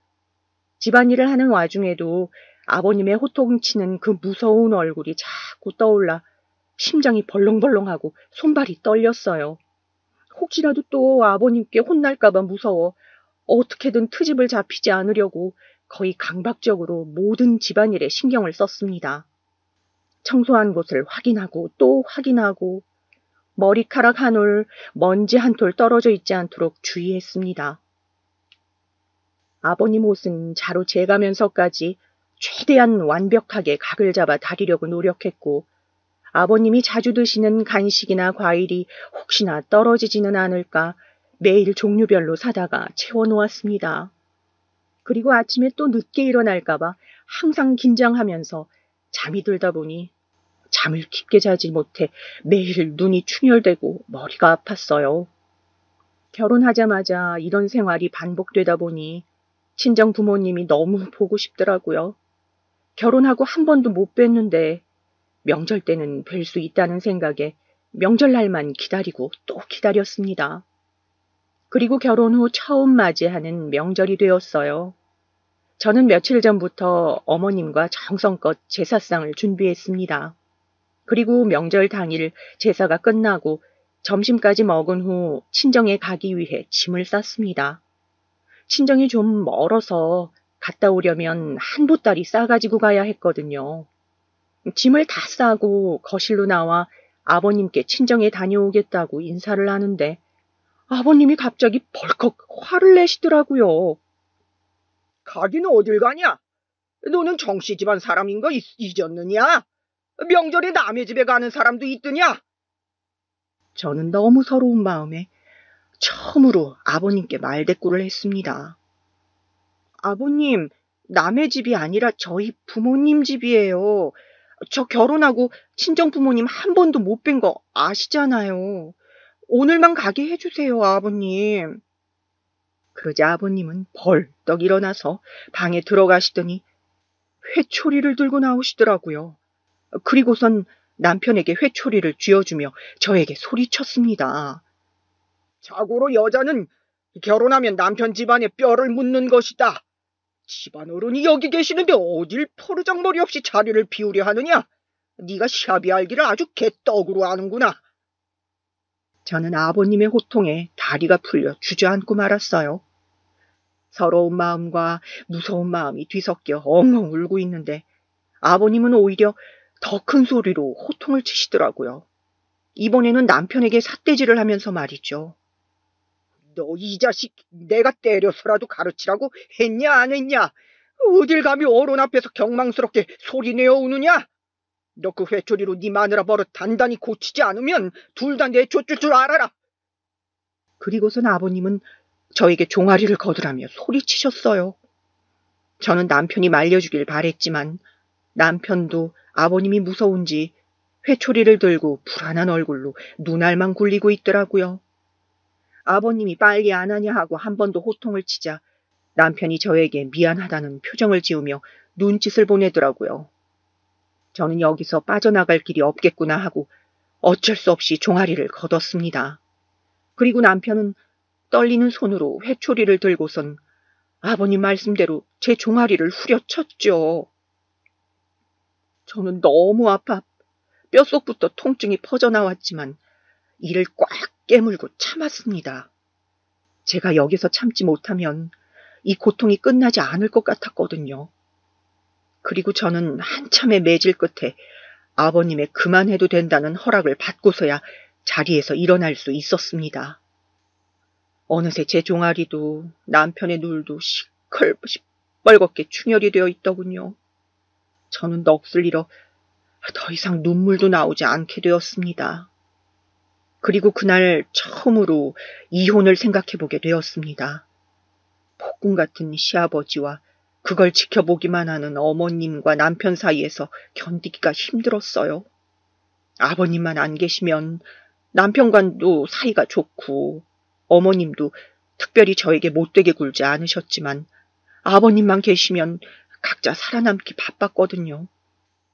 Speaker 2: 집안일을 하는 와중에도 아버님의 호통치는 그 무서운 얼굴이 자꾸 떠올라 심장이 벌렁벌렁하고 손발이 떨렸어요. 혹시라도 또 아버님께 혼날까봐 무서워 어떻게든 트집을 잡히지 않으려고 거의 강박적으로 모든 집안일에 신경을 썼습니다. 청소한 곳을 확인하고 또 확인하고 머리카락 한 올, 먼지 한 톨 떨어져 있지 않도록 주의했습니다. 아버님 옷은 자로 재가면서까지 최대한 완벽하게 각을 잡아 다리려고 노력했고 아버님이 자주 드시는 간식이나 과일이 혹시나 떨어지지는 않을까 매일 종류별로 사다가 채워놓았습니다. 그리고 아침에 또 늦게 일어날까봐 항상 긴장하면서 잠이 들다 보니 잠을 깊게 자지 못해 매일 눈이 충혈되고 머리가 아팠어요. 결혼하자마자 이런 생활이 반복되다 보니 친정 부모님이 너무 보고 싶더라고요. 결혼하고 한 번도 못 뵀는데 명절 때는 뵐 수 있다는 생각에 명절날만 기다리고 또 기다렸습니다. 그리고 결혼 후 처음 맞이하는 명절이 되었어요. 저는 며칠 전부터 어머님과 정성껏 제사상을 준비했습니다. 그리고 명절 당일 제사가 끝나고 점심까지 먹은 후 친정에 가기 위해 짐을 쌌습니다. 친정이 좀 멀어서 갔다 오려면 한 보따리 싸가지고 가야 했거든요. 짐을 다 싸고 거실로 나와 아버님께 친정에 다녀오겠다고 인사를 하는데 아버님이 갑자기 벌컥 화를 내시더라고요.
Speaker 3: 가기는 어딜 가냐? 너는 정씨 집안 사람인 거 잊었느냐? 명절에 남의 집에 가는 사람도 있더냐?
Speaker 2: 저는 너무 서러운 마음에 처음으로 아버님께 말대꾸를 했습니다. 아버님, 남의 집이 아니라 저희 부모님 집이에요. 저 결혼하고 친정 부모님 한 번도 못 뵌 거 아시잖아요. 오늘만 가게 해주세요, 아버님. 그러자 아버님은 벌떡 일어나서 방에 들어가시더니 회초리를 들고 나오시더라고요. 그리고선 남편에게 회초리를 쥐어주며 저에게 소리쳤습니다.
Speaker 3: 자고로 여자는 결혼하면 남편 집안에 뼈를 묻는 것이다. 집안 어른이 여기 계시는데 어딜 포르장머리 없이 자리를 비우려 하느냐? 네가 시합이 알기를 아주 개떡으로 아는구나.
Speaker 2: 저는 아버님의 호통에 다리가 풀려 주저앉고 말았어요. 서러운 마음과 무서운 마음이 뒤섞여 엉엉 울고 있는데 아버님은 오히려 더 큰 소리로 호통을 치시더라고요. 이번에는 남편에게 삿대질을 하면서 말이죠.
Speaker 3: 너 이 자식 내가 때려서라도 가르치라고 했냐 안 했냐? 어딜 감히 어른 앞에서 경망스럽게 소리내어 우느냐? 너 그 회초리로 네 마누라 버릇 단단히 고치지 않으면 둘 다 내쫓을 줄 알아라.
Speaker 2: 그리고선 아버님은 저에게 종아리를 거두라며 소리치셨어요. 저는 남편이 말려주길 바랬지만 남편도 아버님이 무서운지 회초리를 들고 불안한 얼굴로 눈알만 굴리고 있더라고요. 아버님이 빨리 안 하냐 하고 한 번 더 호통을 치자 남편이 저에게 미안하다는 표정을 지으며 눈짓을 보내더라고요. 저는 여기서 빠져나갈 길이 없겠구나 하고 어쩔 수 없이 종아리를 걷었습니다. 그리고 남편은 떨리는 손으로 회초리를 들고선 아버님 말씀대로 제 종아리를 후려쳤죠. 저는 너무 아파 뼛속부터 통증이 퍼져나왔지만 이를 꽉 깨물고 참았습니다. 제가 여기서 참지 못하면 이 고통이 끝나지 않을 것 같았거든요. 그리고 저는 한참의 매질 끝에 아버님의 그만해도 된다는 허락을 받고서야 자리에서 일어날 수 있었습니다. 어느새 제 종아리도 남편의 눈도 시뻘겋게 충혈이 되어 있더군요. 저는 넋을 잃어 더 이상 눈물도 나오지 않게 되었습니다. 그리고 그날 처음으로 이혼을 생각해보게 되었습니다. 폭군 같은 시아버지와 그걸 지켜보기만 하는 어머님과 남편 사이에서 견디기가 힘들었어요. 아버님만 안 계시면 남편과도 사이가 좋고 어머님도 특별히 저에게 못되게 굴지 않으셨지만 아버님만 계시면 각자 살아남기 바빴거든요.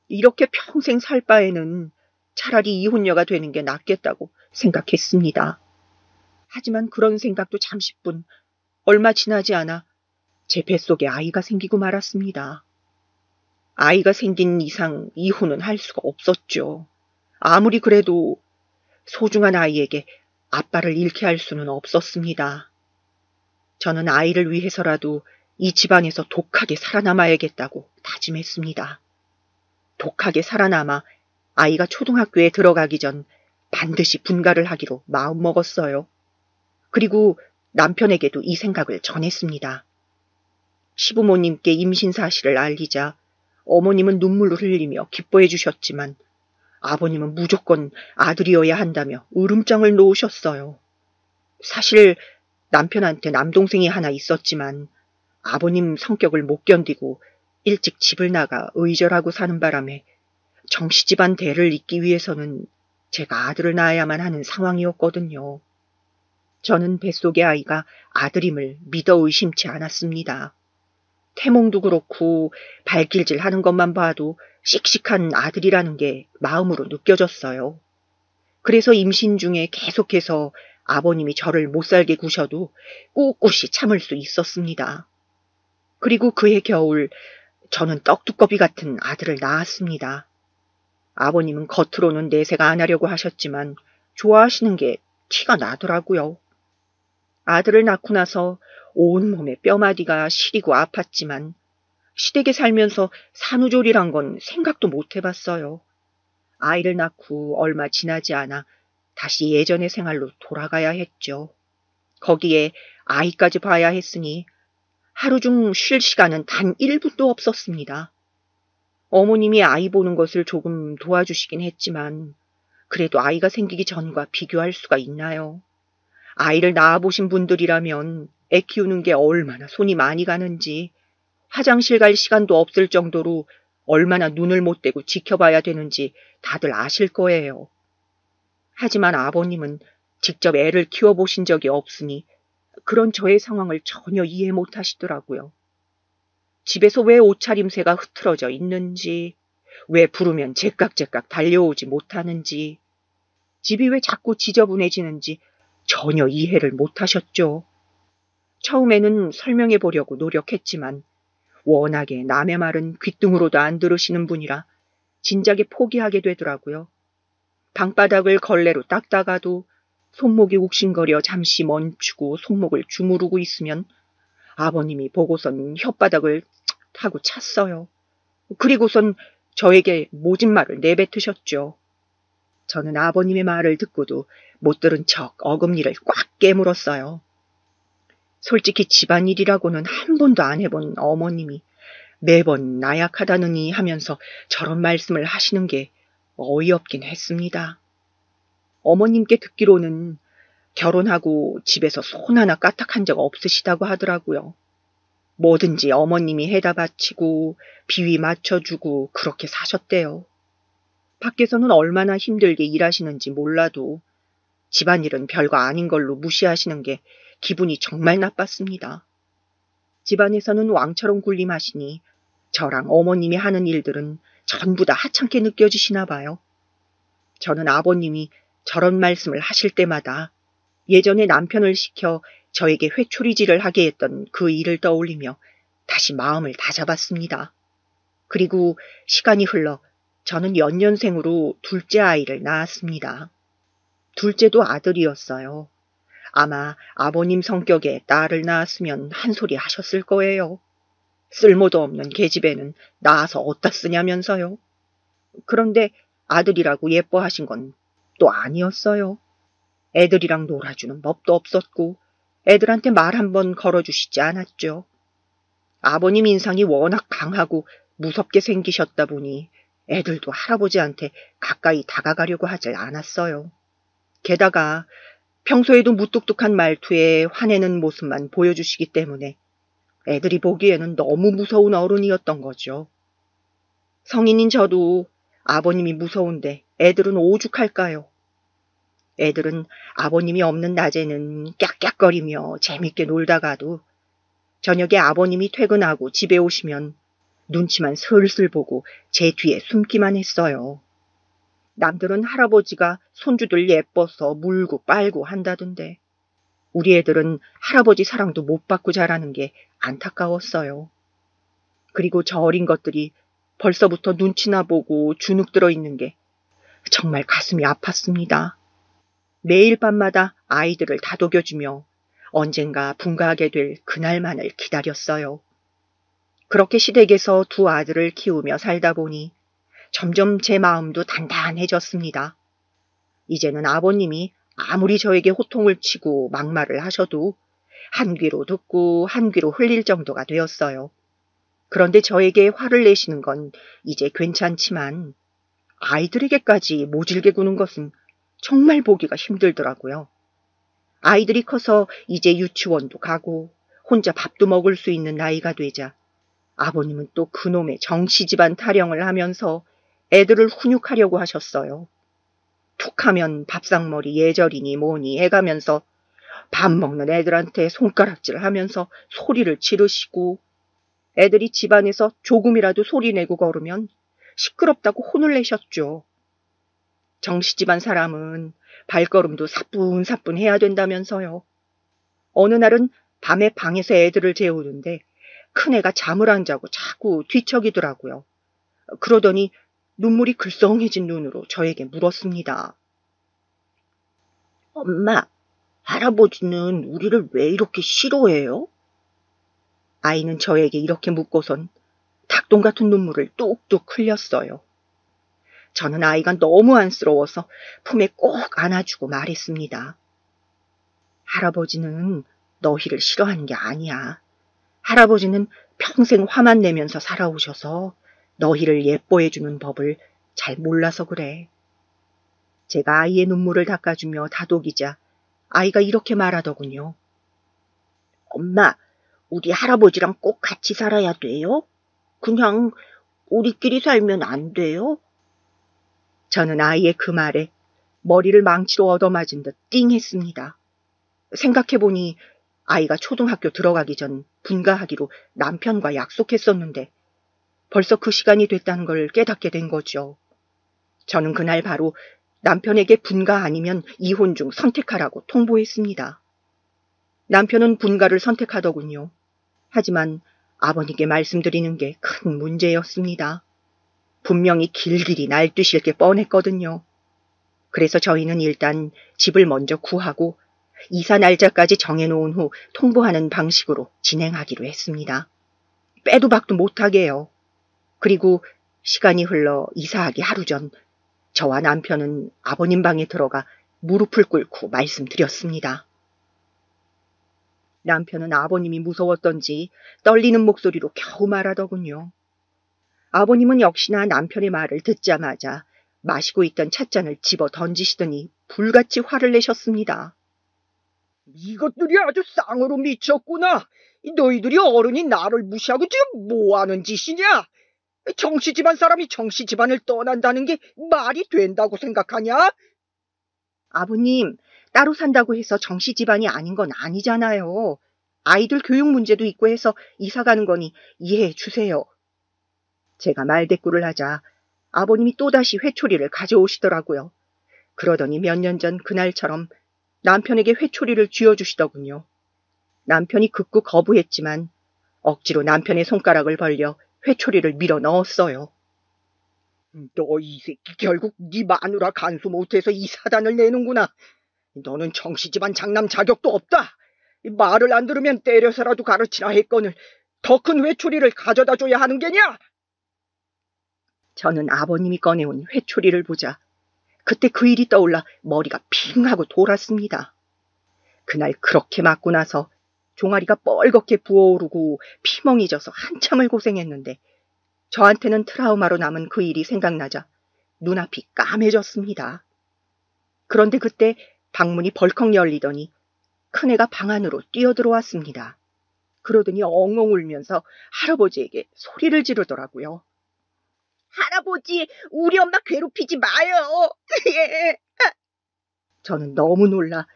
Speaker 2: 이렇게 평생 살 바에는 차라리 이혼녀가 되는 게 낫겠다고 생각했습니다. 하지만 그런 생각도 잠시뿐 얼마 지나지 않아 제 뱃속에 아이가 생기고 말았습니다. 아이가 생긴 이상 이혼은 할 수가 없었죠. 아무리 그래도 소중한 아이에게 아빠를 잃게 할 수는 없었습니다. 저는 아이를 위해서라도 이 집안에서 독하게 살아남아야겠다고 다짐했습니다. 독하게 살아남아 아이가 초등학교에 들어가기 전 반드시 분가를 하기로 마음먹었어요. 그리고 남편에게도 이 생각을 전했습니다. 시부모님께 임신 사실을 알리자 어머님은 눈물을 흘리며 기뻐해 주셨지만 아버님은 무조건 아들이어야 한다며 으름장을 놓으셨어요. 사실 남편한테 남동생이 하나 있었지만 아버님 성격을 못 견디고 일찍 집을 나가 의절하고 사는 바람에 정씨 집안 대를 잇기 위해서는 제가 아들을 낳아야만 하는 상황이었거든요. 저는 뱃속의 아이가 아들임을 믿어 의심치 않았습니다. 태몽도 그렇고 발길질 하는 것만 봐도 씩씩한 아들이라는 게 마음으로 느껴졌어요. 그래서 임신 중에 계속해서 아버님이 저를 못살게 구셔도 꿋꿋이 참을 수 있었습니다. 그리고 그해 겨울 저는 떡두꺼비 같은 아들을 낳았습니다. 아버님은 겉으로는 내색 안 하려고 하셨지만 좋아하시는 게 티가 나더라고요. 아들을 낳고 나서 온몸에 뼈마디가 시리고 아팠지만 시댁에 살면서 산후조리란 건 생각도 못 해봤어요. 아이를 낳고 얼마 지나지 않아 다시 예전의 생활로 돌아가야 했죠. 거기에 아이까지 봐야 했으니 하루 중 쉴 시간은 단 1분도 없었습니다. 어머님이 아이 보는 것을 조금 도와주시긴 했지만 그래도 아이가 생기기 전과 비교할 수가 있나요? 아이를 낳아보신 분들이라면 애 키우는 게 얼마나 손이 많이 가는지 화장실 갈 시간도 없을 정도로 얼마나 눈을 못 떼고 지켜봐야 되는지 다들 아실 거예요. 하지만 아버님은 직접 애를 키워보신 적이 없으니 그런 저의 상황을 전혀 이해 못 하시더라고요. 집에서 왜 옷차림새가 흐트러져 있는지, 왜 부르면 제깍제깍 달려오지 못하는지, 집이 왜 자꾸 지저분해지는지 전혀 이해를 못 하셨죠. 처음에는 설명해 보려고 노력했지만 워낙에 남의 말은 귓등으로도 안 들으시는 분이라 진작에 포기하게 되더라고요. 방바닥을 걸레로 닦다가도 손목이 욱신거려 잠시 멈추고 손목을 주무르고 있으면 아버님이 보고선 혓바닥을 하고 찼어요. 그리고선 저에게 모진 말을 내뱉으셨죠. 저는 아버님의 말을 듣고도 못 들은 척 어금니를 꽉 깨물었어요. 솔직히 집안일이라고는 한 번도 안 해본 어머님이 매번 나약하다느니 하면서 저런 말씀을 하시는 게 어이없긴 했습니다. 어머님께 듣기로는 결혼하고 집에서 손 하나 까딱한 적 없으시다고 하더라고요. 뭐든지 어머님이 해다 바치고 비위 맞춰주고 그렇게 사셨대요. 밖에서는 얼마나 힘들게 일하시는지 몰라도 집안일은 별거 아닌 걸로 무시하시는 게 기분이 정말 나빴습니다. 집안에서는 왕처럼 군림하시니 저랑 어머님이 하는 일들은 전부 다 하찮게 느껴지시나 봐요. 저는 아버님이 저런 말씀을 하실 때마다 예전에 남편을 시켜 저에게 회초리질을 하게 했던 그 일을 떠올리며 다시 마음을 다잡았습니다. 그리고 시간이 흘러 저는 연년생으로 둘째 아이를 낳았습니다. 둘째도 아들이었어요. 아마 아버님 성격에 딸을 낳았으면 한 소리 하셨을 거예요. 쓸모도 없는 계집애는 낳아서 어디다 쓰냐면서요. 그런데 아들이라고 예뻐하신 건 또 아니었어요. 애들이랑 놀아주는 법도 없었고 애들한테 말 한번 걸어주시지 않았죠. 아버님 인상이 워낙 강하고 무섭게 생기셨다 보니 애들도 할아버지한테 가까이 다가가려고 하질 않았어요. 게다가 평소에도 무뚝뚝한 말투에 화내는 모습만 보여주시기 때문에 애들이 보기에는 너무 무서운 어른이었던 거죠. 성인인 저도 아버님이 무서운데 애들은 오죽할까요? 애들은 아버님이 없는 낮에는 깍깍거리며 재밌게 놀다가도 저녁에 아버님이 퇴근하고 집에 오시면 눈치만 슬슬 보고 제 뒤에 숨기만 했어요. 남들은 할아버지가 손주들 예뻐서 물고 빨고 한다던데 우리 애들은 할아버지 사랑도 못 받고 자라는 게 안타까웠어요. 그리고 저 어린 것들이 벌써부터 눈치나 보고 주눅 들어 있는 게 정말 가슴이 아팠습니다. 매일 밤마다 아이들을 다독여주며 언젠가 분가하게 될 그날만을 기다렸어요. 그렇게 시댁에서 두 아들을 키우며 살다 보니 점점 제 마음도 단단해졌습니다. 이제는 아버님이 아무리 저에게 호통을 치고 막말을 하셔도 한 귀로 듣고 한 귀로 흘릴 정도가 되었어요. 그런데 저에게 화를 내시는 건 이제 괜찮지만 아이들에게까지 모질게 구는 것은 정말 보기가 힘들더라고요. 아이들이 커서 이제 유치원도 가고 혼자 밥도 먹을 수 있는 나이가 되자 아버님은 또 그놈의 정씨집안 타령을 하면서 애들을 훈육하려고 하셨어요. 툭하면 밥상머리 예절이니 뭐니 해가면서 밥 먹는 애들한테 손가락질 하면서 소리를 지르시고 애들이 집안에서 조금이라도 소리 내고 걸으면 시끄럽다고 혼을 내셨죠. 정씨집안 사람은 발걸음도 사뿐사뿐 해야 된다면서요. 어느 날은 밤에 방에서 애들을 재우는데 큰애가 잠을 안 자고 자꾸 뒤척이더라고요. 그러더니 눈물이 글썽해진 눈으로 저에게 물었습니다. 엄마, 할아버지는 우리를 왜 이렇게 싫어해요? 아이는 저에게 이렇게 묻고선 닭똥 같은 눈물을 뚝뚝 흘렸어요. 저는 아이가 너무 안쓰러워서 품에 꼭 안아주고 말했습니다. 할아버지는 너희를 싫어하는 게 아니야. 할아버지는 평생 화만 내면서 살아오셔서 너희를 예뻐해주는 법을 잘 몰라서 그래. 제가 아이의 눈물을 닦아주며 다독이자 아이가 이렇게 말하더군요. 엄마, 우리 할아버지랑 꼭 같이 살아야 돼요? 그냥 우리끼리 살면 안 돼요? 저는 아이의 그 말에 머리를 망치로 얻어맞은 듯 띵했습니다. 생각해보니 아이가 초등학교 들어가기 전 분가하기로 남편과 약속했었는데 벌써 그 시간이 됐다는 걸 깨닫게 된 거죠. 저는 그날 바로 남편에게 분가 아니면 이혼 중 선택하라고 통보했습니다. 남편은 분가를 선택하더군요. 하지만 아버님께 말씀드리는 게 큰 문제였습니다. 분명히 길길이 날뛰실 게 뻔했거든요. 그래서 저희는 일단 집을 먼저 구하고 이사 날짜까지 정해놓은 후 통보하는 방식으로 진행하기로 했습니다. 빼도 박도 못하게요. 그리고 시간이 흘러 이사하기 하루 전 저와 남편은 아버님 방에 들어가 무릎을 꿇고 말씀드렸습니다. 남편은 아버님이 무서웠던지 떨리는 목소리로 겨우 말하더군요. 아버님은 역시나 남편의 말을 듣자마자 마시고 있던 찻잔을 집어 던지시더니 불같이 화를 내셨습니다.
Speaker 3: 이것들이 아주 쌍으로 미쳤구나. 너희들이 어른이 나를 무시하고 지금 뭐하는 짓이냐? 정씨 집안 사람이 정씨 집안을 떠난다는 게 말이 된다고 생각하냐?
Speaker 2: 아버님, 따로 산다고 해서 정씨 집안이 아닌 건 아니잖아요. 아이들 교육 문제도 있고 해서 이사 가는 거니 이해해 주세요. 제가 말대꾸를 하자 아버님이 또다시 회초리를 가져오시더라고요. 그러더니 몇 년 전 그날처럼 남편에게 회초리를 쥐어주시더군요. 남편이 극구 거부했지만 억지로 남편의 손가락을 벌려 회초리를 밀어 넣었어요.
Speaker 3: 너 이 새끼 결국 네 마누라 간수 못해서 이 사단을 내는구나. 너는 정씨 집안 장남 자격도 없다. 말을 안 들으면 때려서라도 가르치나 했거늘 더 큰 회초리를 가져다 줘야 하는 게냐?
Speaker 2: 저는 아버님이 꺼내온 회초리를 보자 그때 그 일이 떠올라 머리가 핑 하고 돌았습니다. 그날 그렇게 맞고 나서 종아리가 뻘겋게 부어오르고 피멍이 져서 한참을 고생했는데 저한테는 트라우마로 남은 그 일이 생각나자 눈앞이 까매졌습니다. 그런데 그때 방문이 벌컥 열리더니 큰애가 방 안으로 뛰어들어왔습니다. 그러더니 엉엉 울면서 할아버지에게 소리를 지르더라고요. 할아버지, 우리 엄마 괴롭히지 마요. 저는 너무 놀라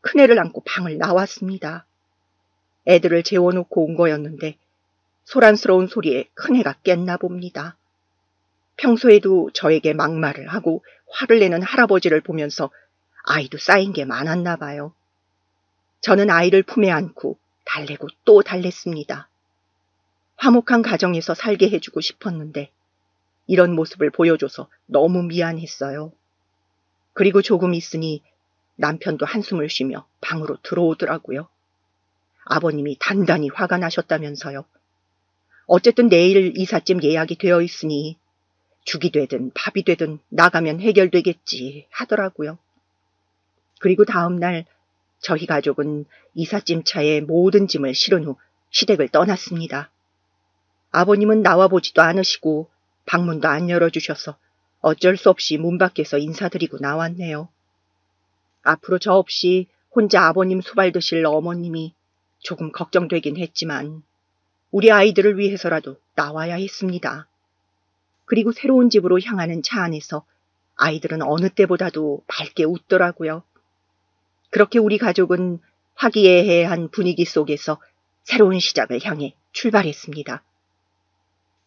Speaker 2: 큰애를 안고 방을 나왔습니다. 애들을 재워놓고 온 거였는데 소란스러운 소리에 큰애가 깼나 봅니다. 평소에도 저에게 막말을 하고 화를 내는 할아버지를 보면서 아이도 쌓인 게 많았나 봐요. 저는 아이를 품에 안고 달래고 또 달랬습니다. 화목한 가정에서 살게 해주고 싶었는데 이런 모습을 보여줘서 너무 미안했어요. 그리고 조금 있으니 남편도 한숨을 쉬며 방으로 들어오더라고요. 아버님이 단단히 화가 나셨다면서요. 어쨌든 내일 이삿짐 예약이 되어 있으니 죽이 되든 밥이 되든 나가면 해결되겠지 하더라고요. 그리고 다음 날 저희 가족은 이삿짐차에 모든 짐을 실은 후 시댁을 떠났습니다. 아버님은 나와보지도 않으시고 방문도 안 열어주셔서 어쩔 수 없이 문 밖에서 인사드리고 나왔네요. 앞으로 저 없이 혼자 아버님 수발 드실 어머님이 조금 걱정되긴 했지만 우리 아이들을 위해서라도 나와야 했습니다. 그리고 새로운 집으로 향하는 차 안에서 아이들은 어느 때보다도 밝게 웃더라고요. 그렇게 우리 가족은 화기애애한 분위기 속에서 새로운 시작을 향해 출발했습니다.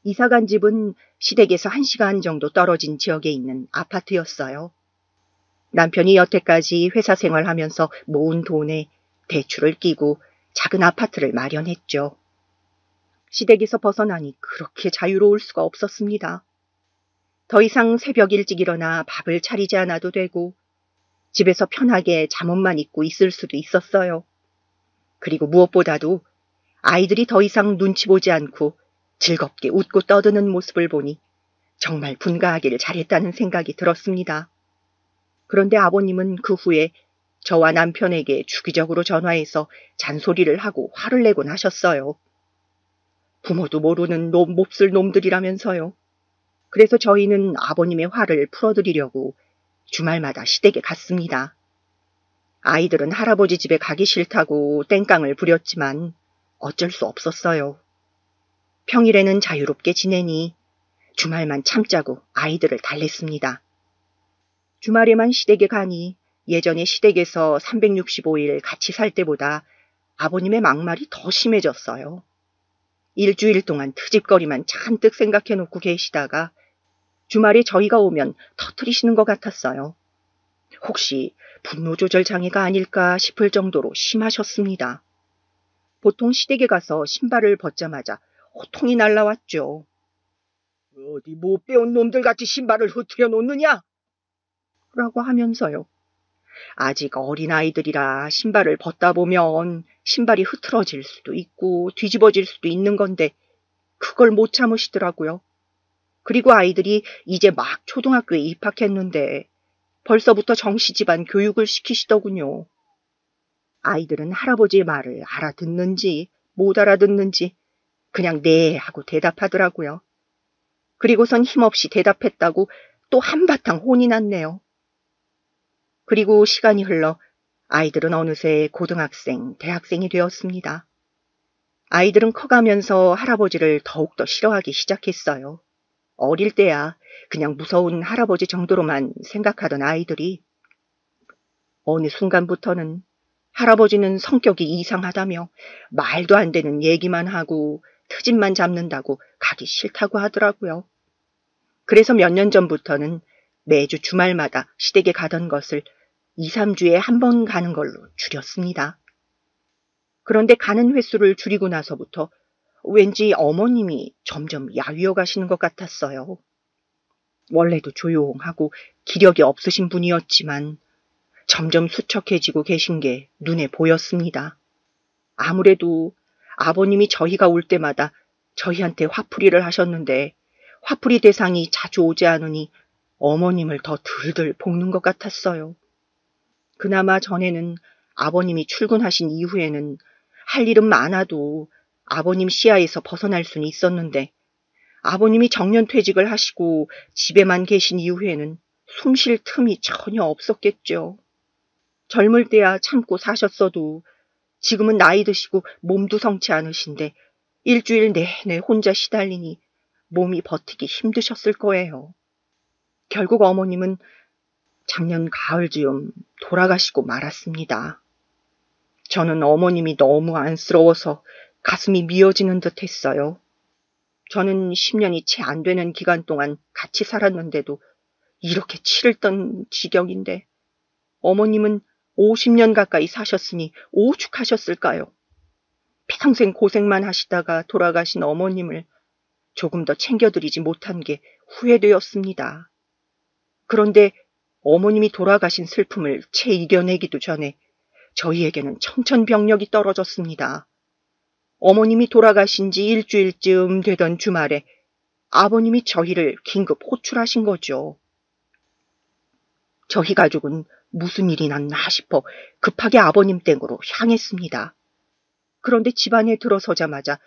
Speaker 2: 이사간 집은 시댁에서 1시간 정도 떨어진 지역에 있는 아파트였어요. 남편이 여태까지 회사 생활하면서 모은 돈에 대출을 끼고 작은 아파트를 마련했죠. 시댁에서 벗어나니 그렇게 자유로울 수가 없었습니다. 더 이상 새벽 일찍 일어나 밥을 차리지 않아도 되고 집에서 편하게 잠옷만 입고 있을 수도 있었어요. 그리고 무엇보다도 아이들이 더 이상 눈치 보지 않고 즐겁게 웃고 떠드는 모습을 보니 정말 분가하기를 잘했다는 생각이 들었습니다. 그런데 아버님은 그 후에 저와 남편에게 주기적으로 전화해서 잔소리를 하고 화를 내곤 하셨어요. 부모도 모르는 몹쓸 놈들이라면서요. 그래서 저희는 아버님의 화를 풀어드리려고 주말마다 시댁에 갔습니다. 아이들은 할아버지 집에 가기 싫다고 땡깡을 부렸지만 어쩔 수 없었어요. 평일에는 자유롭게 지내니 주말만 참자고 아이들을 달랬습니다. 주말에만 시댁에 가니 예전에 시댁에서 365일 같이 살 때보다 아버님의 막말이 더 심해졌어요. 일주일 동안 트집거리만 잔뜩 생각해놓고 계시다가 주말에 저희가 오면 터트리시는 것 같았어요. 혹시 분노 조절 장애가 아닐까 싶을 정도로 심하셨습니다. 보통 시댁에 가서 신발을 벗자마자 호통이 날라왔죠.
Speaker 3: 어디 못 배운 놈들 같이 신발을 흐트려 놓느냐?
Speaker 2: 라고 하면서요. 아직 어린아이들이라 신발을 벗다 보면 신발이 흐트러질 수도 있고 뒤집어질 수도 있는 건데 그걸 못 참으시더라고요. 그리고 아이들이 이제 막 초등학교에 입학했는데 벌써부터 정시 집안 교육을 시키시더군요. 아이들은 할아버지의 말을 알아듣는지 못 알아듣는지 그냥 네 하고 대답하더라고요. 그리고선 힘없이 대답했다고 또 한바탕 혼이 났네요. 그리고 시간이 흘러 아이들은 어느새 고등학생, 대학생이 되었습니다. 아이들은 커가면서 할아버지를 더욱더 싫어하기 시작했어요. 어릴 때야 그냥 무서운 할아버지 정도로만 생각하던 아이들이 어느 순간부터는 할아버지는 성격이 이상하다며 말도 안 되는 얘기만 하고 트집만 잡는다고 가기 싫다고 하더라고요. 그래서 몇 년 전부터는 매주 주말마다 시댁에 가던 것을 2, 3주에 한 번 가는 걸로 줄였습니다. 그런데 가는 횟수를 줄이고 나서부터 왠지 어머님이 점점 야위어 가시는 것 같았어요. 원래도 조용하고 기력이 없으신 분이었지만 점점 수척해지고 계신 게 눈에 보였습니다. 아무래도 아버님이 저희가 올 때마다 저희한테 화풀이를 하셨는데 화풀이 대상이 자주 오지 않으니 어머님을 더 들들 볶는 것 같았어요. 그나마 전에는 아버님이 출근하신 이후에는 할 일은 많아도 아버님 시야에서 벗어날 수는 있었는데 아버님이 정년퇴직을 하시고 집에만 계신 이후에는 숨 쉴 틈이 전혀 없었겠죠. 젊을 때야 참고 사셨어도 지금은 나이 드시고 몸도 성치 않으신데 일주일 내내 혼자 시달리니 몸이 버티기 힘드셨을 거예요. 결국 어머님은 작년 가을 즈음 돌아가시고 말았습니다. 저는 어머님이 너무 안쓰러워서 가슴이 미어지는 듯 했어요. 저는 10년이 채 안 되는 기간 동안 같이 살았는데도 이렇게 치를 떤 지경인데 어머님은 50년 가까이 사셨으니 오죽하셨을까요? 평생 고생만 하시다가 돌아가신 어머님을 조금 더 챙겨드리지 못한 게 후회되었습니다. 그런데 어머님이 돌아가신 슬픔을 채 이겨내기도 전에 저희에게는 청천벽력이 떨어졌습니다. 어머님이 돌아가신 지 일주일쯤 되던 주말에 아버님이 저희를 긴급 호출하신 거죠. 저희 가족은 무슨 일이 났나 싶어 급하게 아버님 댁으로 향했습니다. 그런데 집안에 들어서자마자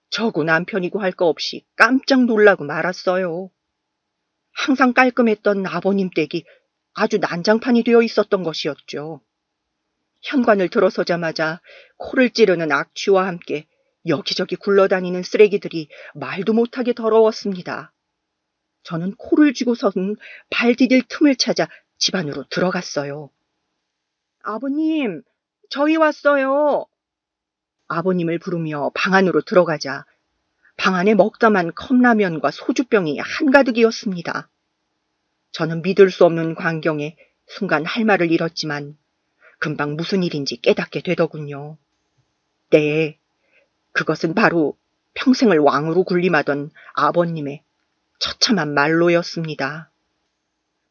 Speaker 2: 저고 남편이고 할 거 없이 깜짝 놀라고 말았어요. 항상 깔끔했던 아버님 댁이 아주 난장판이 되어 있었던 것이었죠. 현관을 들어서자마자 코를 찌르는 악취와 함께 여기저기 굴러다니는 쓰레기들이 말도 못하게 더러웠습니다. 저는 코를 쥐고선 발 디딜 틈을 찾아 집 안으로 들어갔어요. 아버님, 저희 왔어요. 아버님을 부르며 방 안으로 들어가자 방 안에 먹다만 컵라면과 소주병이 한가득이었습니다. 저는 믿을 수 없는 광경에 순간 할 말을 잃었지만 금방 무슨 일인지 깨닫게 되더군요. 네, 그것은 바로 평생을 왕으로 군림하던 아버님의 처참한 말로였습니다.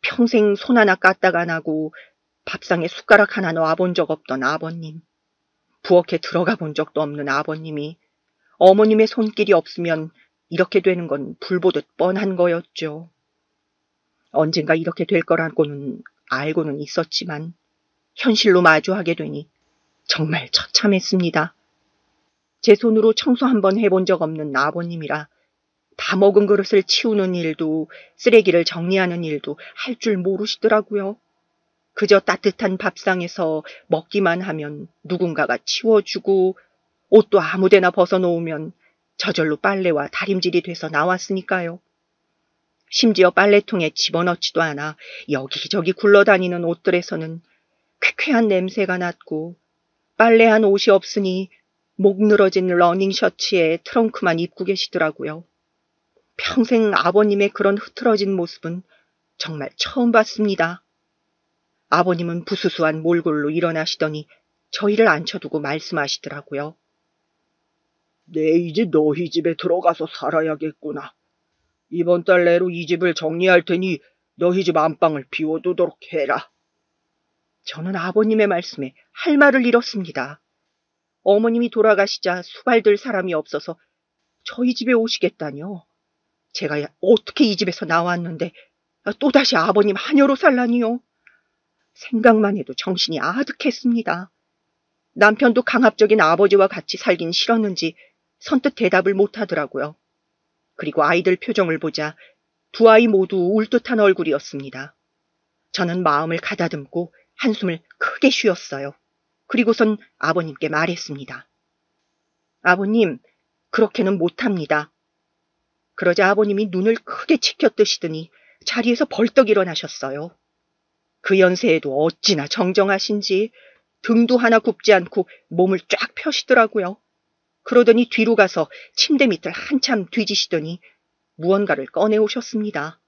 Speaker 2: 평생 손 하나 까딱 안 하고 밥상에 숟가락 하나 놔본 적 없던 아버님, 부엌에 들어가 본 적도 없는 아버님이 어머님의 손길이 없으면 이렇게 되는 건 불보듯 뻔한 거였죠. 언젠가 이렇게 될 거라고는 알고는 있었지만 현실로 마주하게 되니 정말 처참했습니다. 제 손으로 청소 한번 해본 적 없는 아버님이라 다 먹은 그릇을 치우는 일도 쓰레기를 정리하는 일도 할 줄 모르시더라고요. 그저 따뜻한 밥상에서 먹기만 하면 누군가가 치워주고 옷도 아무데나 벗어놓으면 저절로 빨래와 다림질이 돼서 나왔으니까요. 심지어 빨래통에 집어넣지도 않아 여기저기 굴러다니는 옷들에서는 쾌쾌한 냄새가 났고 빨래한 옷이 없으니 목 늘어진 러닝 셔츠에 트렁크만 입고 계시더라고요. 평생 아버님의 그런 흐트러진 모습은 정말 처음 봤습니다. 아버님은 부수수한 몰골로 일어나시더니 저희를 앉혀두고 말씀하시더라고요.
Speaker 3: 내 이제 너희 집에 들어가서 살아야겠구나. 이번 달 내로 이 집을 정리할 테니 너희 집 안방을 비워두도록 해라.
Speaker 2: 저는 아버님의 말씀에 할 말을 잃었습니다. 어머님이 돌아가시자 수발들 사람이 없어서 저희 집에 오시겠다뇨. 제가 어떻게 이 집에서 나왔는데 또다시 아버님 하녀로 살라니요. 생각만 해도 정신이 아득했습니다. 남편도 강압적인 아버지와 같이 살긴 싫었는지 선뜻 대답을 못하더라고요. 그리고 아이들 표정을 보자 두 아이 모두 울듯한 얼굴이었습니다. 저는 마음을 가다듬고 한숨을 크게 쉬었어요. 그리고선 아버님께 말했습니다. 아버님, 그렇게는 못합니다. 그러자 아버님이 눈을 크게 치켜뜨시더니 자리에서 벌떡 일어나셨어요. 그 연세에도 어찌나 정정하신지 등도 하나 굽지 않고 몸을 쫙 펴시더라고요. 그러더니 뒤로 가서 침대 밑을 한참 뒤지시더니 무언가를 꺼내오셨습니다.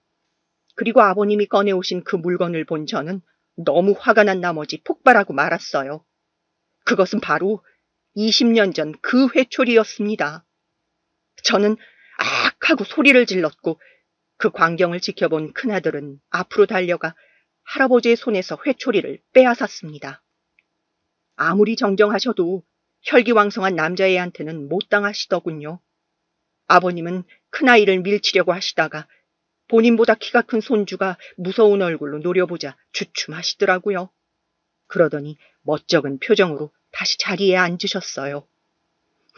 Speaker 2: 그리고 아버님이 꺼내오신 그 물건을 본 저는 너무 화가 난 나머지 폭발하고 말았어요. 그것은 바로 20년 전 그 회초리였습니다. 저는 악 하고 소리를 질렀고 그 광경을 지켜본 큰아들은 앞으로 달려가 할아버지의 손에서 회초리를 빼앗았습니다. 아무리 정정하셔도 혈기왕성한 남자애한테는 못 당하시더군요. 아버님은 큰아이를 밀치려고 하시다가 본인보다 키가 큰 손주가 무서운 얼굴로 노려보자 주춤하시더라고요. 그러더니 멋쩍은 표정으로 다시 자리에 앉으셨어요.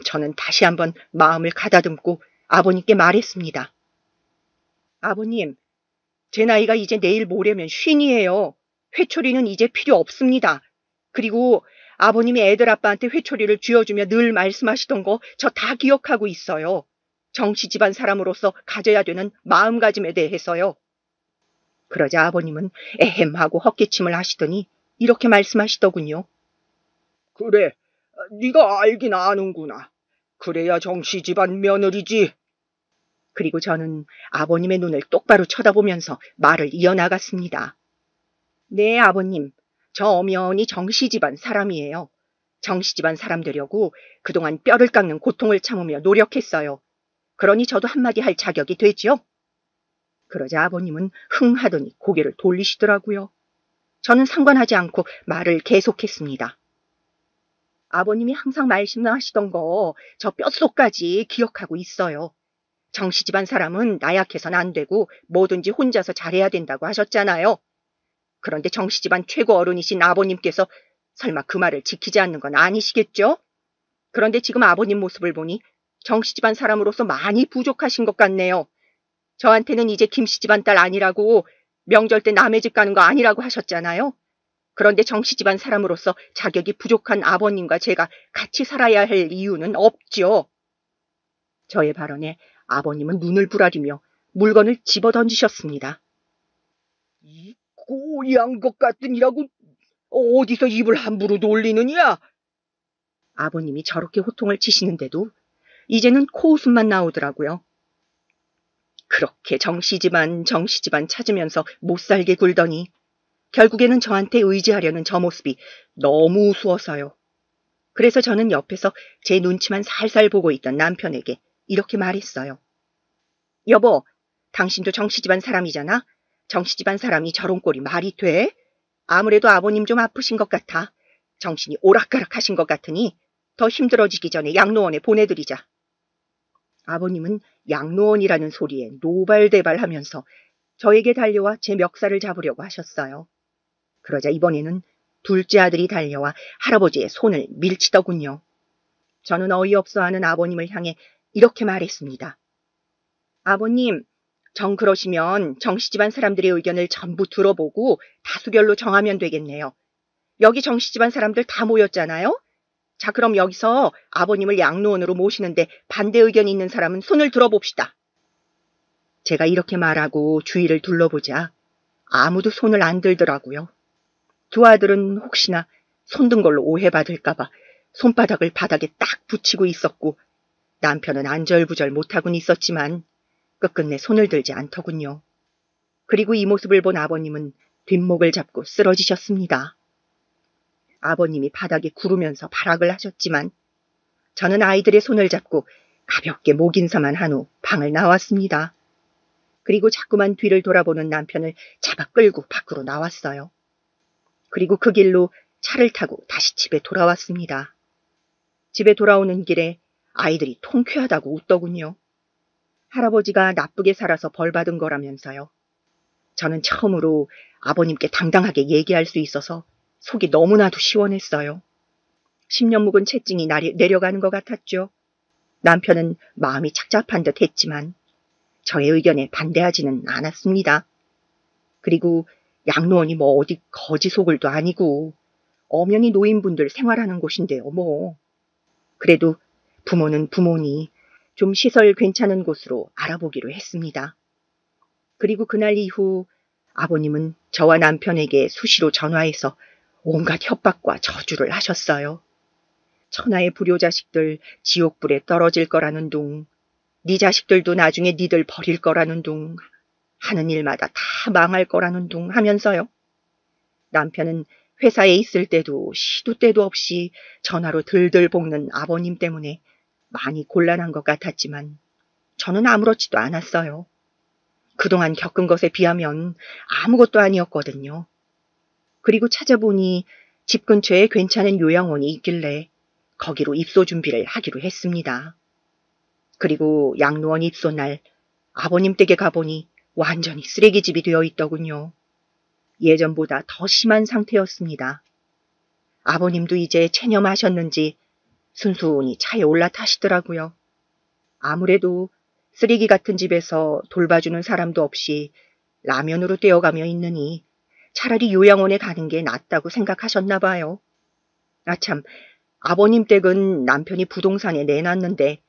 Speaker 2: 저는 다시 한번 마음을 가다듬고 아버님께 말했습니다. 아버님, 제 나이가 이제 내일 모레면 50이에요. 회초리는 이제 필요 없습니다. 그리고 아버님이 애들 아빠한테 회초리를 쥐어주며 늘 말씀하시던 거 저 다 기억하고 있어요. 정씨 집안 사람으로서 가져야 되는 마음가짐에 대해서요. 그러자 아버님은 에헴하고 헛기침을 하시더니 이렇게 말씀하시더군요.
Speaker 3: 그래, 네가 알긴 아는구나. 그래야 정씨 집안 며느리지.
Speaker 2: 그리고 저는 아버님의 눈을 똑바로 쳐다보면서 말을 이어나갔습니다. 네, 아버님. 저 엄연히 정씨 집안 사람이에요. 정씨 집안 사람 되려고 그동안 뼈를 깎는 고통을 참으며 노력했어요. 그러니 저도 한마디 할 자격이 되지요? 그러자 아버님은 흥 하더니 고개를 돌리시더라고요. 저는 상관하지 않고 말을 계속했습니다. 아버님이 항상 말씀하시던 거 저 뼛속까지 기억하고 있어요. 정씨 집안 사람은 나약해서는 안 되고 뭐든지 혼자서 잘해야 된다고 하셨잖아요. 그런데 정씨 집안 최고 어른이신 아버님께서 설마 그 말을 지키지 않는 건 아니시겠죠? 그런데 지금 아버님 모습을 보니 정씨 집안 사람으로서 많이 부족하신 것 같네요. 저한테는 이제 김씨 집안 딸 아니라고 명절 때 남의 집 가는 거 아니라고 하셨잖아요. 그런데 정씨 집안 사람으로서 자격이 부족한 아버님과 제가 같이 살아야 할 이유는 없죠. 저의 발언에 아버님은 눈을 부라리며 물건을 집어던지셨습니다.
Speaker 3: 이 고양 것 같으니라고 어디서 입을 함부로 놀리느냐?
Speaker 2: 아버님이 저렇게 호통을 치시는데도 이제는 코웃음만 나오더라고요. 그렇게 정씨집안 찾으면서 못살게 굴더니 결국에는 저한테 의지하려는 저 모습이 너무 우스워서요. 그래서 저는 옆에서 제 눈치만 살살 보고 있던 남편에게 이렇게 말했어요. 여보, 당신도 정씨집안 사람이잖아? 정씨집안 사람이 저런 꼴이 말이 돼? 아무래도 아버님 좀 아프신 것 같아. 정신이 오락가락하신 것 같으니 더 힘들어지기 전에 양로원에 보내드리자. 아버님은 양로원이라는 소리에 노발대발하면서 저에게 달려와 제 멱살을 잡으려고 하셨어요. 그러자 이번에는 둘째 아들이 달려와 할아버지의 손을 밀치더군요. 저는 어이없어하는 아버님을 향해 이렇게 말했습니다. 아버님, 정 그러시면 정씨집안 사람들의 의견을 전부 들어보고 다수결로 정하면 되겠네요. 여기 정씨집안 사람들 다 모였잖아요. 자, 그럼 여기서 아버님을 양로원으로 모시는데 반대 의견이 있는 사람은 손을 들어봅시다. 제가 이렇게 말하고 주위를 둘러보자 아무도 손을 안 들더라고요. 두 아들은 혹시나 손든 걸로 오해받을까봐 손바닥을 바닥에 딱 붙이고 있었고 남편은 안절부절 못하곤 있었지만 끝끝내 손을 들지 않더군요. 그리고 이 모습을 본 아버님은 뒷목을 잡고 쓰러지셨습니다. 아버님이 바닥에 구르면서 발악을 하셨지만 저는 아이들의 손을 잡고 가볍게 목 인사만 한 후 방을 나왔습니다. 그리고 자꾸만 뒤를 돌아보는 남편을 잡아 끌고 밖으로 나왔어요. 그리고 그 길로 차를 타고 다시 집에 돌아왔습니다. 집에 돌아오는 길에 아이들이 통쾌하다고 웃더군요. 할아버지가 나쁘게 살아서 벌 받은 거라면서요. 저는 처음으로 아버님께 당당하게 얘기할 수 있어서 속이 너무나도 시원했어요. 10년 묵은 채증이 내려가는 것 같았죠. 남편은 마음이 착잡한 듯 했지만 저의 의견에 반대하지는 않았습니다. 그리고 양로원이 뭐 어디 거지 소굴도 아니고 엄연히 노인분들 생활하는 곳인데요, 뭐. 그래도 부모는 부모니 좀 시설 괜찮은 곳으로 알아보기로 했습니다. 그리고 그날 이후 아버님은 저와 남편에게 수시로 전화해서 온갖 협박과 저주를 하셨어요. 천하의 불효자식들 지옥불에 떨어질 거라는 둥, 네 자식들도 나중에 니들 버릴 거라는 둥, 하는 일마다 다 망할 거라는 둥 하면서요. 남편은 회사에 있을 때도 시도 때도 없이 전화로 들들 볶는 아버님 때문에 많이 곤란한 것 같았지만 저는 아무렇지도 않았어요. 그동안 겪은 것에 비하면 아무것도 아니었거든요. 그리고 찾아보니 집 근처에 괜찮은 요양원이 있길래 거기로 입소 준비를 하기로 했습니다. 그리고 양로원 입소 날 아버님 댁에 가보니 완전히 쓰레기집이 되어 있더군요. 예전보다 더 심한 상태였습니다. 아버님도 이제 체념하셨는지 순순히 차에 올라타시더라고요. 아무래도 쓰레기 같은 집에서 돌봐주는 사람도 없이 라면으로 떼어가며 있느니 차라리 요양원에 가는 게 낫다고 생각하셨나 봐요. 아참, 아버님 댁은 남편이 부동산에 내놨는데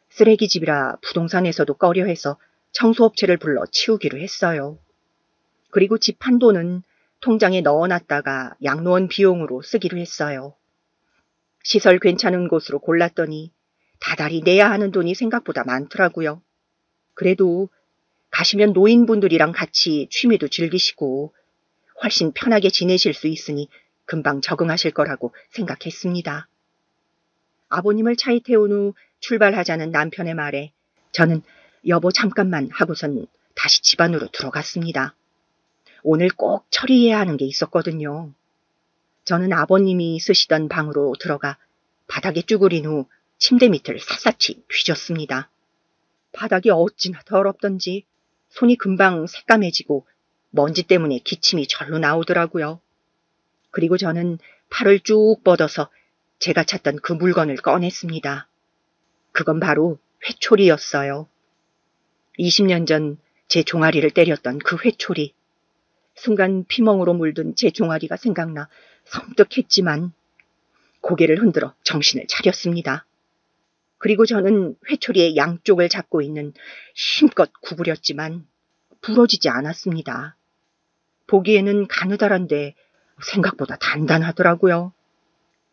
Speaker 2: 쓰레기집이라 부동산에서도 꺼려해서 청소업체를 불러 치우기로 했어요. 그리고 집 한도는 통장에 넣어놨다가 양로원 비용으로 쓰기로 했어요. 시설 괜찮은 곳으로 골랐더니 다달이 내야 하는 돈이 생각보다 많더라고요. 그래도 가시면 노인분들이랑 같이 취미도 즐기시고 훨씬 편하게 지내실 수 있으니 금방 적응하실 거라고 생각했습니다. 아버님을 차에 태운 후 출발하자는 남편의 말에 저는 여보 잠깐만 하고선 다시 집 안으로 들어갔습니다. 오늘 꼭 처리해야 하는 게 있었거든요. 저는 아버님이 쓰시던 방으로 들어가 바닥에 쭈그린 후 침대 밑을 샅샅이 뒤졌습니다. 바닥이 어찌나 더럽던지 손이 금방 새까매지고 먼지 때문에 기침이 절로 나오더라고요. 그리고 저는 팔을 쭉 뻗어서 제가 찾던 그 물건을 꺼냈습니다. 그건 바로 회초리였어요. 20년 전 제 종아리를 때렸던 그 회초리. 순간 피멍으로 물든 제 종아리가 생각나 섬뜩했지만 고개를 흔들어 정신을 차렸습니다. 그리고 저는 회초리의 양쪽을 잡고 있는 힘껏 구부렸지만 부러지지 않았습니다. 보기에는 가느다란데 생각보다 단단하더라고요.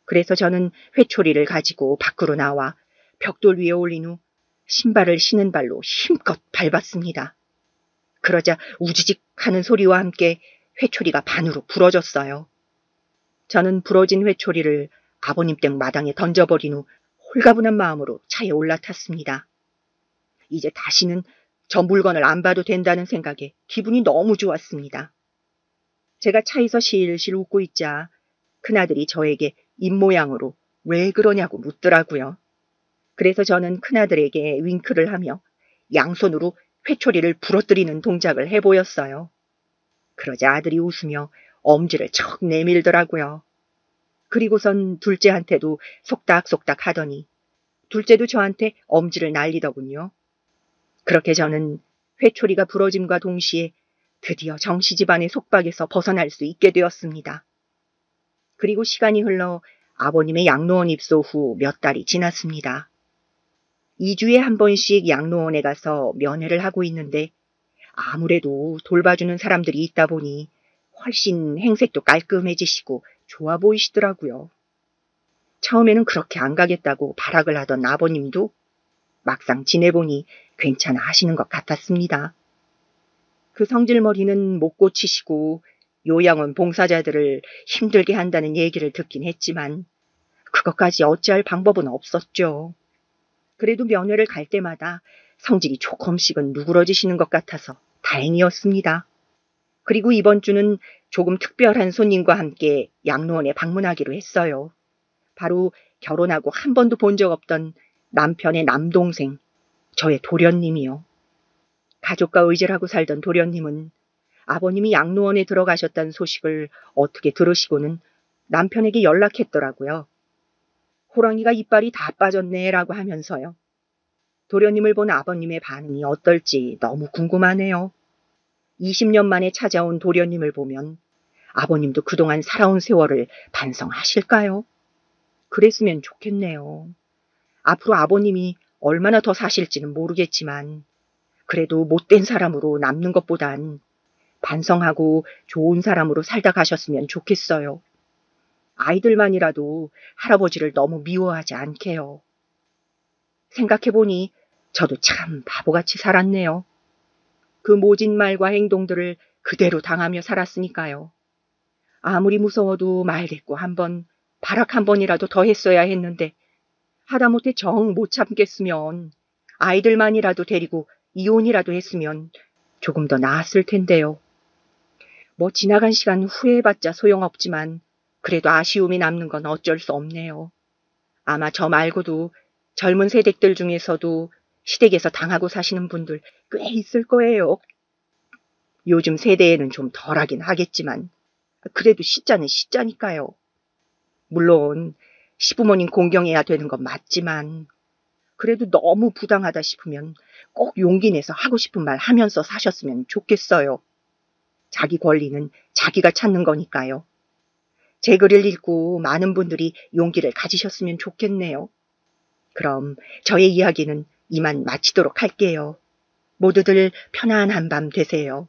Speaker 2: 그래서 저는 회초리를 가지고 밖으로 나와 벽돌 위에 올린 후 신발을 신은 발로 힘껏 밟았습니다. 그러자 우지직 하는 소리와 함께 회초리가 반으로 부러졌어요. 저는 부러진 회초리를 아버님 댁 마당에 던져버린 후 홀가분한 마음으로 차에 올라탔습니다. 이제 다시는 저 물건을 안 봐도 된다는 생각에 기분이 너무 좋았습니다. 제가 차에서 실실 웃고 있자 큰아들이 저에게 입모양으로 왜 그러냐고 묻더라고요. 그래서 저는 큰아들에게 윙크를 하며 양손으로 회초리를 부러뜨리는 동작을 해보였어요. 그러자 아들이 웃으며 엄지를 척 내밀더라고요. 그리고선 둘째한테도 속닥속닥 하더니 둘째도 저한테 엄지를 날리더군요. 그렇게 저는 회초리가 부러짐과 동시에 드디어 정씨 집안의 속박에서 벗어날 수 있게 되었습니다. 그리고 시간이 흘러 아버님의 양로원 입소 후 몇 달이 지났습니다. 2주에 한 번씩 양로원에 가서 면회를 하고 있는데 아무래도 돌봐주는 사람들이 있다 보니 훨씬 행색도 깔끔해지시고 좋아 보이시더라고요. 처음에는 그렇게 안 가겠다고 발악을 하던 아버님도 막상 지내보니 괜찮아 하시는 것 같았습니다. 그 성질머리는 못 고치시고 요양원 봉사자들을 힘들게 한다는 얘기를 듣긴 했지만 그것까지 어찌할 방법은 없었죠. 그래도 면회를 갈 때마다 성질이 조금씩은 누그러지시는 것 같아서 다행이었습니다. 그리고 이번 주는 조금 특별한 손님과 함께 양로원에 방문하기로 했어요. 바로 결혼하고 한 번도 본 적 없던 남편의 남동생, 저의 도련님이요. 가족과 의절하고 살던 도련님은 아버님이 양로원에 들어가셨다는 소식을 어떻게 들으시고는 남편에게 연락했더라고요. 호랑이가 이빨이 다 빠졌네 라고 하면서요. 도련님을 본 아버님의 반응이 어떨지 너무 궁금하네요. 20년 만에 찾아온 도련님을 보면 아버님도 그동안 살아온 세월을 반성하실까요? 그랬으면 좋겠네요. 앞으로 아버님이 얼마나 더 사실지는 모르겠지만 그래도 못된 사람으로 남는 것보단 반성하고 좋은 사람으로 살다 가셨으면 좋겠어요. 아이들만이라도 할아버지를 너무 미워하지 않게요. 생각해보니 저도 참 바보같이 살았네요. 그 모진 말과 행동들을 그대로 당하며 살았으니까요. 아무리 무서워도 말대꾸 한번, 발악 한 번이라도 더 했어야 했는데 하다못해 정 못 참겠으면 아이들만이라도 데리고 이혼이라도 했으면 조금 더 나았을 텐데요. 뭐 지나간 시간 후회해봤자 소용없지만 그래도 아쉬움이 남는 건 어쩔 수 없네요. 아마 저 말고도 젊은 세대들 중에서도 시댁에서 당하고 사시는 분들 꽤 있을 거예요. 요즘 세대에는 좀 덜하긴 하겠지만 그래도 시자는 시자니까요. 물론 시부모님 공경해야 되는 건 맞지만 그래도 너무 부당하다 싶으면 꼭 용기 내서 하고 싶은 말 하면서 사셨으면 좋겠어요. 자기 권리는 자기가 찾는 거니까요. 제 글을 읽고 많은 분들이 용기를 가지셨으면 좋겠네요. 그럼 저의 이야기는 이만 마치도록 할게요. 모두들 편안한 밤 되세요.